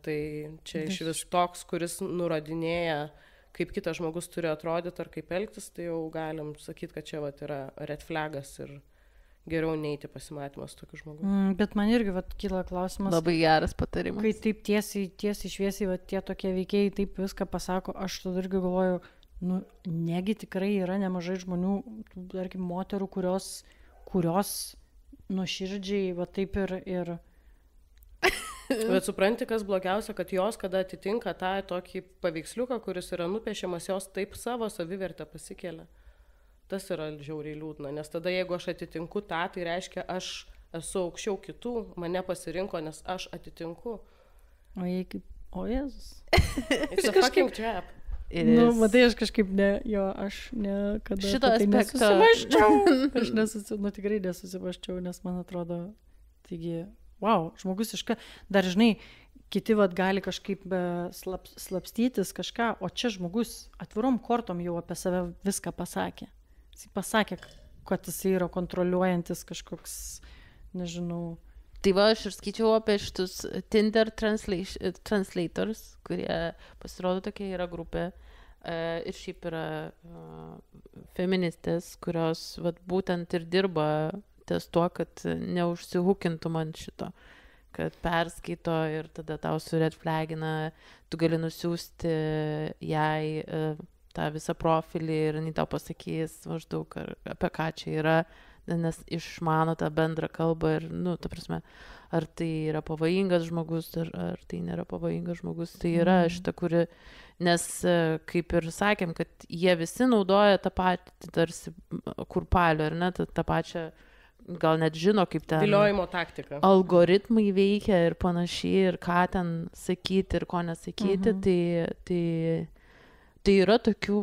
tai čia iš vis toks, kuris nurodinėja, kaip kitas žmogus turi atrodyti ar kaip elgtis, tai jau galim sakyti, kad čia yra red flagas ir geriau neiti pasimatymas tokiu žmogu. Bet man irgi kyla klausimas. Labai geras patarimas. Kai taip tiesiai šviesiai tie tokie veikėjai taip viską pasako, aš tada irgi galvoju, negi tikrai yra nemažai žmonių, tarkim, moterų, kurios nuoširdžiai taip ir... Bet supranti, kas blogiausia, kad jos, kada atitinka tą tokį paveiksliuką, kuris yra nupiešiamas, jos taip savo savivertę pasikelia. Tas yra žiauriai liūdna, nes tada jeigu aš atitinku tą, tai reiškia, aš esu aukščiau kitų, mane pasirinko, nes aš atitinku. O Jėzus. It's a fucking trap. Matai, aš kažkaip aš niekada šito aspekto nesusimaščiau. Aš tikrai nesusimaščiau, nes man atrodo, taigi, žmogus dar žinai, kiti gali kažkaip slapstytis kažką, o čia žmogus atvirom kortom jau apie save viską pasakė. Jis pasakė, kad jis yra kontroliuojantis kažkoks, nežinau. Tai aš ir skaičiau apie šitus Tinder Translators, kurie pasirodo tokia yra grupė ir šiaip yra feministės, kurios būtent ir dirba ties tuo, kad neužsihukintum ant šito, kad perskaito ir tada tau su red flagina, tu gali nusiųsti jai tą visą profilį ir jinai tau pasakys maždaug apie ką čia yra, nes išmano tą bendrą kalbą ir, ta prasme, ar tai yra pavojingas žmogus, ar tai nėra pavojingas žmogus, tai yra šita, kuri, nes kaip ir sakėm, kad jie visi naudoja tą patį, tarsi kurpalio, ar ne, tą pačią, gal net žino, kaip ten viliojimo taktika, algoritmai veikia ir panašiai, ir ką ten sakyti ir ko nesakyti, tai yra tokių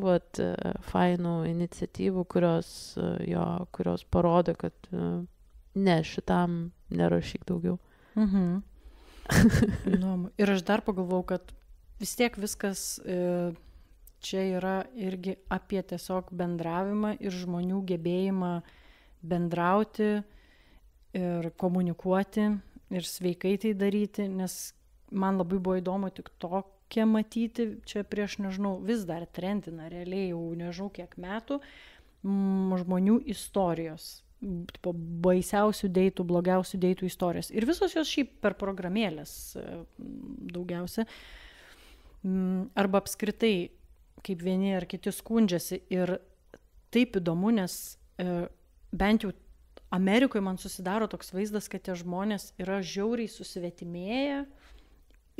fainų iniciatyvų, kurios parodo, kad ne, šitam nerašyk daugiau. Ir aš dar pagalvojau, kad vis tiek viskas čia yra irgi apie tiesiog bendravimą ir žmonių gebėjimą bendrauti ir komunikuoti ir sveikai tai daryti, nes man labai buvo įdomu tik tokia matyti, čia prieš, nežinau, vis dar trendina, realiai jau nežinau kiek metų, žmonių istorijos, baisiausių deitų, blogiausių deitų istorijos. Ir visos jos šiaip per programėlės daugiausia. Arba apskritai, kaip vieni ar kiti skundžiasi. Ir taip įdomu, nes bent jau Amerikoje man susidaro toks vaizdas, kad tie žmonės yra žiauriai susvetimėję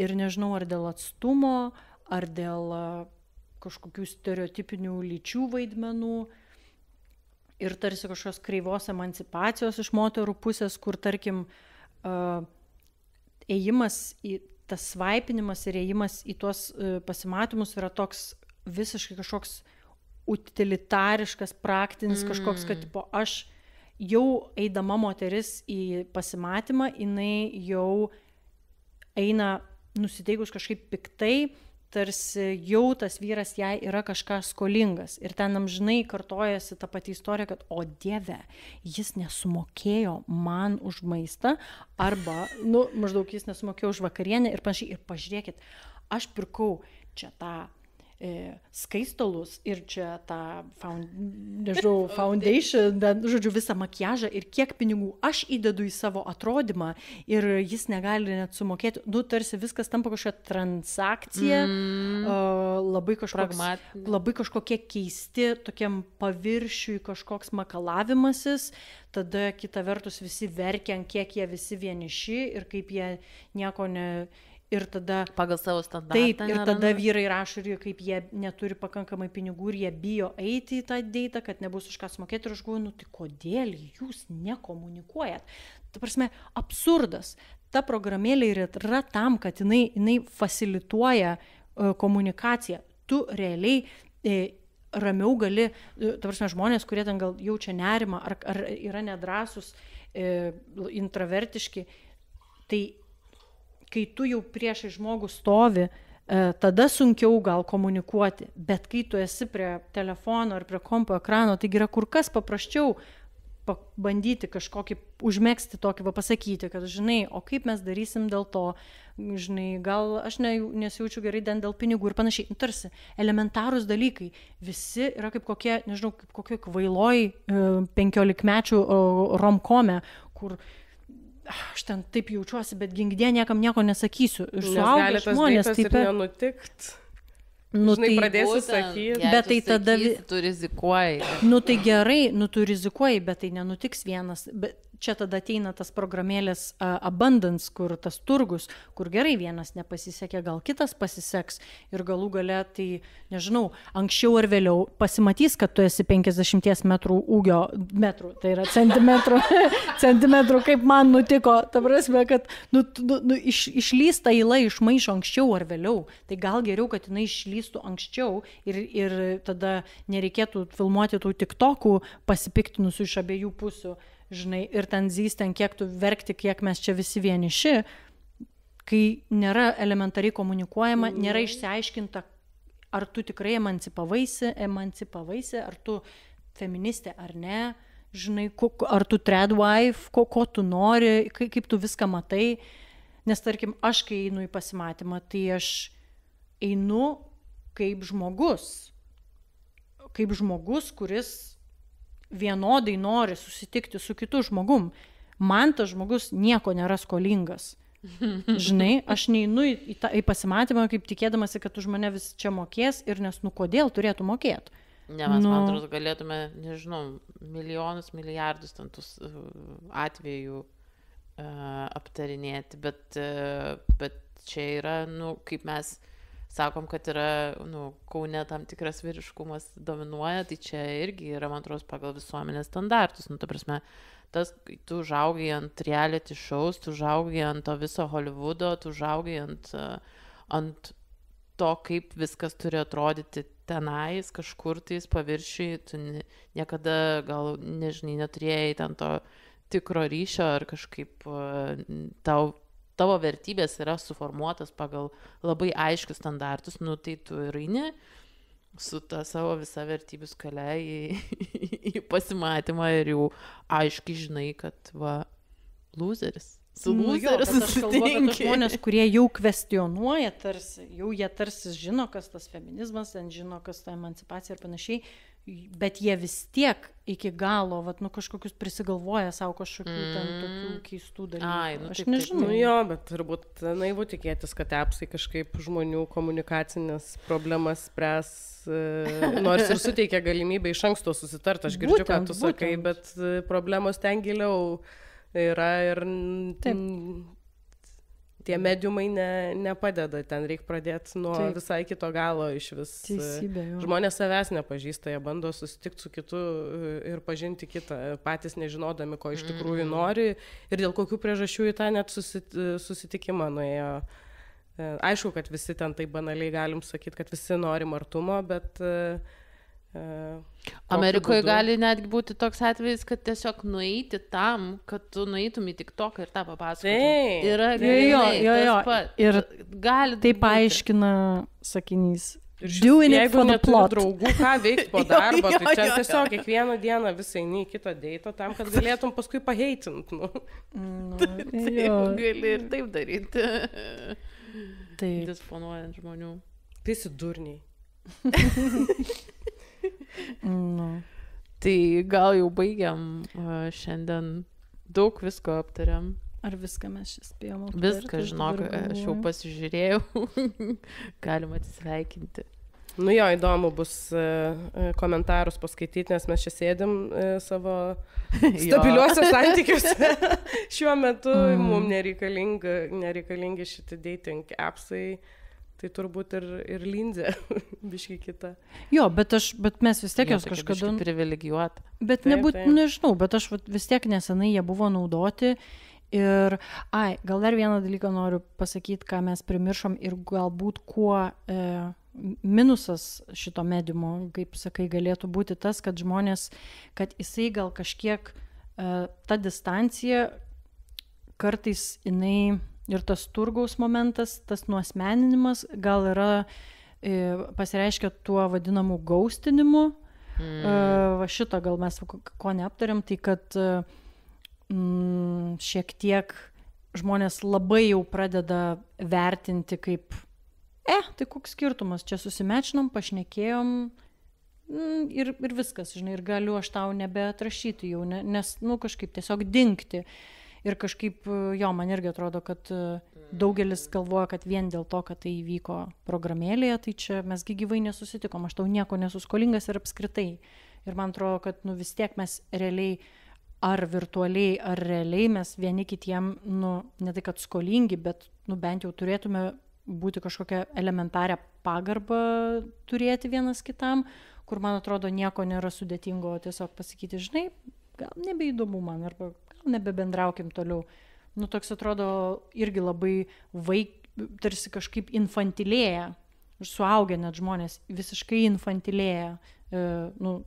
ir nežinau, ar dėl atstumo, ar dėl kažkokių stereotipinių lyčių vaidmenų ir tarsi kažkokios kreivos emancipacijos iš moterų pusės, kur tarkim ėjimas į tas svaipinimas ir ėjimas į tuos pasimatymus yra toks visiškai kažkoks utilitariškas, praktinis kažkoks, kad aš jau eidama moteris į pasimatymą, jinai jau eina nusiteikus kažkaip piktai, tarsi jau tas vyras jai yra kažką skolingas. Ir ten amžinai kartojasi ta pati istorija, kad o Dieve, jis nesumokėjo man už maistą, arba, maždaug jis nesumokėjo už vakarienę ir panašiai. Ir pažiūrėkit, aš pirkau čia tą skaistalus ir čia tą foundation, žodžiu, visą makiažą ir kiek pinigų aš įdedu į savo atrodymą ir jis negali net sumokėti, tarsi viskas tampa kažkokia transakcija, labai kažkokie keisti, tokiam paviršiui kažkoks makalavimasis, tada kita vertus visi verkia, kiek jie visi vieniši ir kaip jie nieko ne... Ir tada, pagal savo standartą. Taip, ir tada vyrai rašo, kaip jie neturi pakankamai pinigų ir jie bijo eiti į tą deitą, kad nebus už ką sumokėti. Ir aš galvoju, tai kodėl jūs nekomunikuojat? Ta prasme, absurdas. Ta programėlė yra tam, kad jinai fasilituoja komunikaciją. Tu realiai ramiau gali, ta prasme, žmonės, kurie ten gal jaučia nerimą ar yra nedrąsus, intravertiški, tai kai tu jau priešai žmogų stovi, tada sunkiau gal komunikuoti, bet kai tu esi prie telefono ar prie kompo ekrano, tai yra kur kas paprasčiau bandyti kažkokį, užmegzti tokį, pasakyti, kad žinai, o kaip mes darysim dėl to, žinai, gal aš nesijaučiu gerai dėl pinigų ir panašiai. Tarsi elementarūs dalykai, visi yra kaip kokie, nežinau, kaip kokie kvailoj 15-mečių romkome, kur aš ten taip jaučiuosi, bet gingdė niekam nieko nesakysiu. Gali tas dalykas ir nenutikt. Žinai, pradėsiu sakyti. Bet tai tada... Tu rizikuoji. Tai gerai, tu rizikuoji, bet tai nenutiks vienas. Bet čia tada ateina tas programėlės abundance, kur tas turgus, kur gerai vienas nepasisekė, gal kitas pasiseks. Ir galų gale, tai, nežinau, anksčiau ar vėliau pasimatys, kad tu esi 50 metrų ūgio, tai yra centimetrų, kaip man nutiko. Ta prasme, kad išlysta įla iš maišo anksčiau ar vėliau. Tai gal geriau, kad jinai išlystų anksčiau ir tada nereikėtų filmuoti tų tiktokų pasipiktinusių iš abiejų pusių. Žinai, ir ten zysten, kiek tu verkti, kiek mes čia visi vieniši, kai nėra elementariai komunikuojama, nėra išsiaiškinta, ar tu tikrai emancipavaisi, ar tu feministė ar ne, žinai, ar tu tradwife, ko tu nori, kaip tu viską matai. Nes tarkim, aš kai einu į pasimatymą, tai aš einu kaip žmogus, kuris vienodai nori susitikti su kitu žmogum. Man tas žmogus nieko nėra skolingas. Žinai, aš neinu į pasimatymą, kaip tikėdamasi, kad už mane vis čia mokės ir nes, kodėl turėtų mokėti? Ne, mes, man atrodo, galėtume, nežinau, milijonus, milijardus ten tų atvejų aptarinėti, bet čia yra, kaip mes sakom, kad yra, Kaune tam tikras vyriškumas dominuoja, tai čia irgi yra, man atrodo, pagal visuomenės standartus. Ta prasme, tu užaugai ant reality shows, tu užaugai ant to viso Hollywoodo, tu užaugai ant to, kaip viskas turi atrodyti tenais, kažkur tais paviršiui, tu niekada gal, nežinai, neturėjai ten to tikro ryšio ar kažkaip tavo vertybės yra suformuotas pagal labai aiškius standartus, tai tu ir eini su ta savo visa vertybių skale į pasimatymą ir jau aiškiai žinai, kad loseris. Su loseriu susitinki. Žmonės, kurie jau kvestionuoja tarsi, jie tarsi žino, kas tas feminizmas, žino, kas ta emancipacija ir panašiai, bet jie vis tiek iki galo, kažkokius prisigalvoja savo kažkokių ten tokių keistų dalykų. Aš nežinau. Jo, bet turbūt naivu tikėtis, kad apsai kažkaip žmonių komunikacinės problemas spręs, nors ir suteikia galimybę iš anksto susitart. Aš girdžiu, ką tu sakai, bet problemos ten giliau yra ir tie mediumai nepadeda, ten reikia pradėti nuo visai kito galo iš vis. Teisybė, žmonės savęs nepažįsta, jie bando susitikti su kitu ir pažinti kitą, patys nežinodami, ko iš tikrųjų nori ir dėl kokių priežasčių į tą net susitikimą nuėjo. Aišku, kad visi ten taip banaliai galim sakyti, kad visi nori artumo, bet... Amerikoje gali netgi būti toks atvejis, kad tiesiog nueiti tam, kad tu nueitum į TikToką ir tą papasakotum. Yra ir gali tai paaiškina sakinys. Doing it for the plot. Draugų, ką veikti po darbo, tai čia tiesiog kiekvieną dieną visai į kitą deitą tam, kad galėtum paskui paheitint. Gali ir taip daryti. Taip. Disponuojant žmonių. Visi durniai. Tai gal jau baigiam šiandien, daug visko aptariam. Ar viską mes čia spėjom aptarti? Viską, žinok, aš jau pasižiūrėjau, galima atsisveikinti. Nu jo, įdomu bus komentarus paskaityti, nes mes čia sėdim savo stabiliuose santykiuose. Šiuo metu mums nereikalingi šitie dating appsai, tai turbūt ir Lindzė, biškai kita. Jo, bet mes vis tiek jos kažkada... Biškai privilegijuota. Bet nežinau, bet aš vis tiek nesenai jie buvo naudoti. Ir, gal dar vieną dalyką noriu pasakyti, ką mes primiršom ir galbūt kuo minusas šito mediumo, kaip sakai, galėtų būti tas, kad žmonės, kad jisai gal kažkiek ta distancija, kartais jinai ir tas turgaus momentas, tas nuasmeninimas gal yra pasireiškia tuo vadinamu gaustinimu. Va šito gal mes ko neaptariam, tai kad šiek tiek žmonės labai jau pradeda vertinti kaip tai koks skirtumas, čia susimečinom, pašnekėjom ir viskas, žinai, ir galiu aš tau nebeatrašyti jau, nes, kažkaip tiesiog dingti. Ir kažkaip, man irgi atrodo, kad daugelis galvoja, kad vien dėl to, kad tai įvyko programėlėje, tai čia mes gyvai nesusitikom, aš tau nieko nesuskolingas ir apskritai. Ir man atrodo, kad vis tiek mes realiai, ar virtualiai, ar realiai mes vieni kitiem, ne tai kad skolingi, bet bent jau turėtume būti kažkokią elementarią pagarbą turėti vienas kitam, kur, man atrodo, nieko nėra sudėtingo, tiesiog pasakyti, žinai, gal nebeįdomu man, arba gal nebebendraukim toliau. Toks atrodo irgi labai tarsi kažkaip infantilėja, suaugę net žmonės visiškai infantilėja,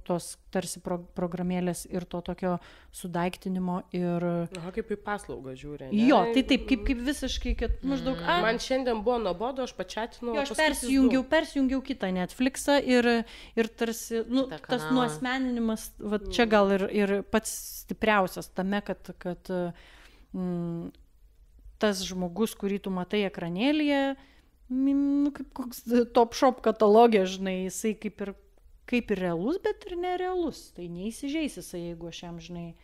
tos tarsi programėlės ir to tokio sudaiktinimo ir... kaip į paslaugą žiūrė. Jo, tai taip, kaip visiškai, kad maždaug... Man šiandien buvo nuobodu, aš pačiatinau... Jo, aš persijungiau kitą Netflixą ir tarsi, tas nuasmeninimas, čia gal ir pats stipriausias tame, kad tas žmogus, kurį tu matai ekranėlyje, kaip koks Top Shop katalogė, žinai, jisai kaip ir realus, bet ir nerealus. Tai neįsižeis jisai, jeigu aš jam, žinai,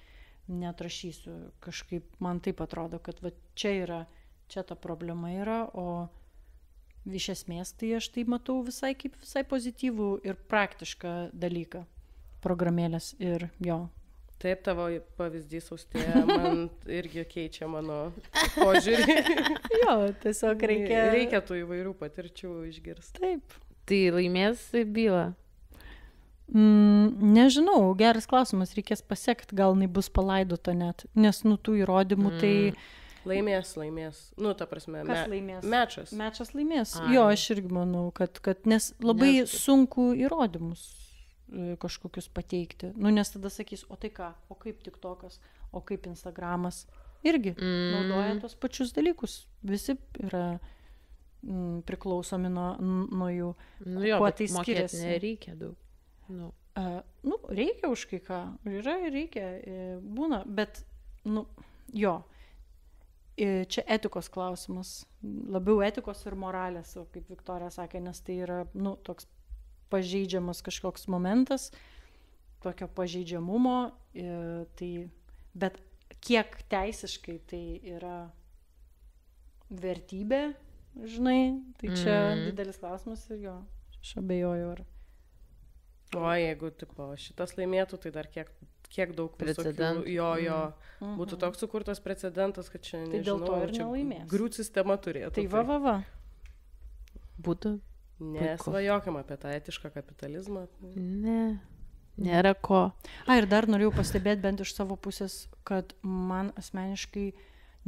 neatrašysiu. Kažkaip man taip atrodo, kad čia ta problema yra, o iš esmės tai aš tai matau visai pozityvų ir praktišką dalyką programėlės ir jo. Taip, tavo pavyzdys, Austėja, man irgi keičia mano požiūrį. Jo, tiesiog reikia tų įvairių patirčių išgirsti. Taip. Tai laimės bylą? Nežinau, geras klausimas, reikės pasiekti, gal jinai bus palaidota net, nes tų įrodymų tai... Laimės. Ta prasme, kas laimės? Mečas. Mečas laimės. Jo, aš irgi manau, kad nes labai sunku įrodymus kažkokius pateikti. Nes tada sakys, o tai ką, o kaip TikTokas, o kaip Instagramas. Irgi naudoja tos pačius dalykus. Visi yra priklausomi nuo jų. Kuo tai skiriasi? Nereikia daug. Reikia už kai ką. Reikia, būna, bet, jo. Čia etikos klausimas. Labiau etikos ir moralės, kaip Viktorija sakė, nes tai yra, toks pažeidžiamas kažkoks momentas, tokio pažeidžiamumo, bet kiek teisiškai tai yra vertybė, žinai, tai čia didelis klausimas ir jo, aš abejoju. O jeigu šitas laimėtų, tai dar kiek daug precedentų. Būtų toks sukurtas precedentas, kad čia, tai dėl to ir nelaimės. Griūt sistema turėtų. Tai va. Būtų. Nesvajokim apie tą etišką kapitalizmą. Ne, nėra ko. Ir dar norėjau pastebėti bent iš savo pusės, kad man asmeniškai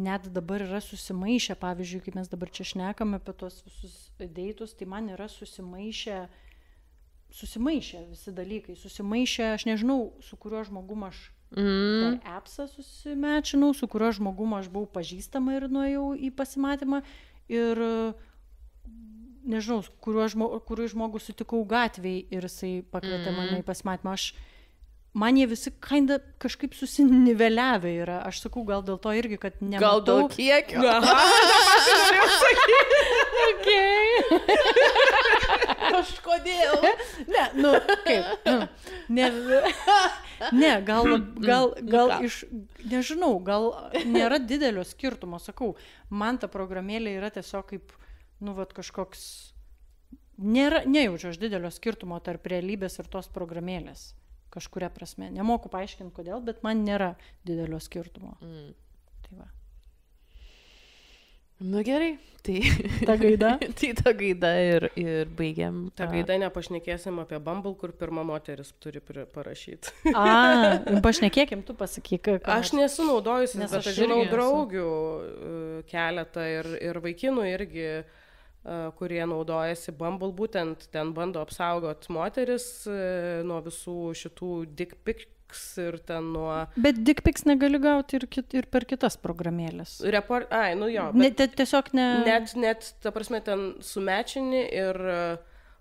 net dabar yra susimaišę, pavyzdžiui, kaip mes dabar čia šnekame apie tos visus deitus, tai man yra susimaišę visi dalykai. Aš nežinau, su kuriuo žmogum aš per appsą susimečinau, su kuriuo žmogum aš buvau pažįstama ir nuėjau į pasimatymą. Ir nežinau, kuriuo žmogų sutikau gatvėj ir jisai pakvietė mane į pasimatymą. Man jie visi kažkaip susiniveliavę yra. Aš sakau, gal dėl to irgi, kad nematau. Gal dėl kiekio? Okay. Kažko kodėl? Ne, nu, kaip? Ne, gal iš, nežinau, gal nėra didelio skirtumo, sakau, man ta programėlė yra tiesiog kaip, nu, vat kažkoks, nejaučiu aš didelio skirtumo tarp realybės ir tos programėlės, kažkuria prasme. Nemoku paaiškinti kodėl, bet man nėra didelio skirtumo. Tai va. Nu gerai, tai ta gaida. Tai ta gaida ir baigiam. Ta gaida nepašnekėsim apie Bumble, kur pirma moteris turi parašyti. Pašnekėkim, tu pasakyk. Aš nesu naudojusi, bet aš žinau draugių keletą ir vaikinų irgi, kurie naudojasi Bumble, būtent ten bando apsaugot moteris nuo visų šitų dick pics ir ten nuo... Bet dick pics negali gauti ir per kitas programėlės. Nu jo. Tiesiog ne... Net, ta prasme, ten sumečini ir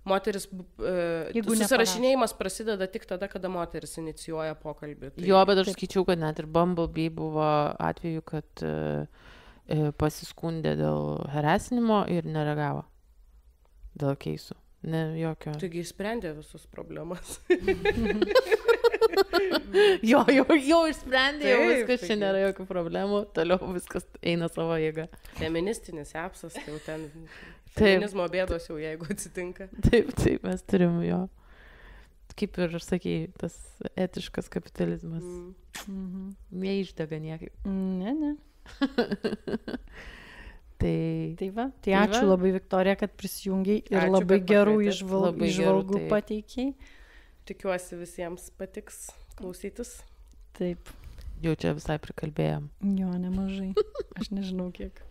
moteris... susirašinėjimas prasideda tik tada, kada moteris inicijuoja pokalbį. Tai... Jo, bet aš skaičiau, kad net ir Bumblebee buvo atveju, kad pasiskundė dėl harasinimo ir nereagavo. Dėl keisų. Ne, jokio. Taigi sprendė visus problemas. Jo išsprendė, jau viskas, čia nėra jokių problemų, toliau viskas eina savo jėga. Feministinis apsas, tai jau ten feminizmo bėdos jau jeigu atsitinka. Taip, mes turim jo. Kaip ir sakei, tas etiškas kapitalizmas neišdega niekaip. Ne. Tai va. Tai ačiū labai, Viktorija, kad prisijungiai ir ačiū, labai gerų įžvalgų pateikiai. Tikiuosi visiems patiks klausytis. Taip. Jau čia visai prikalbėjom. Jo, nemažai. Aš nežinau kiek.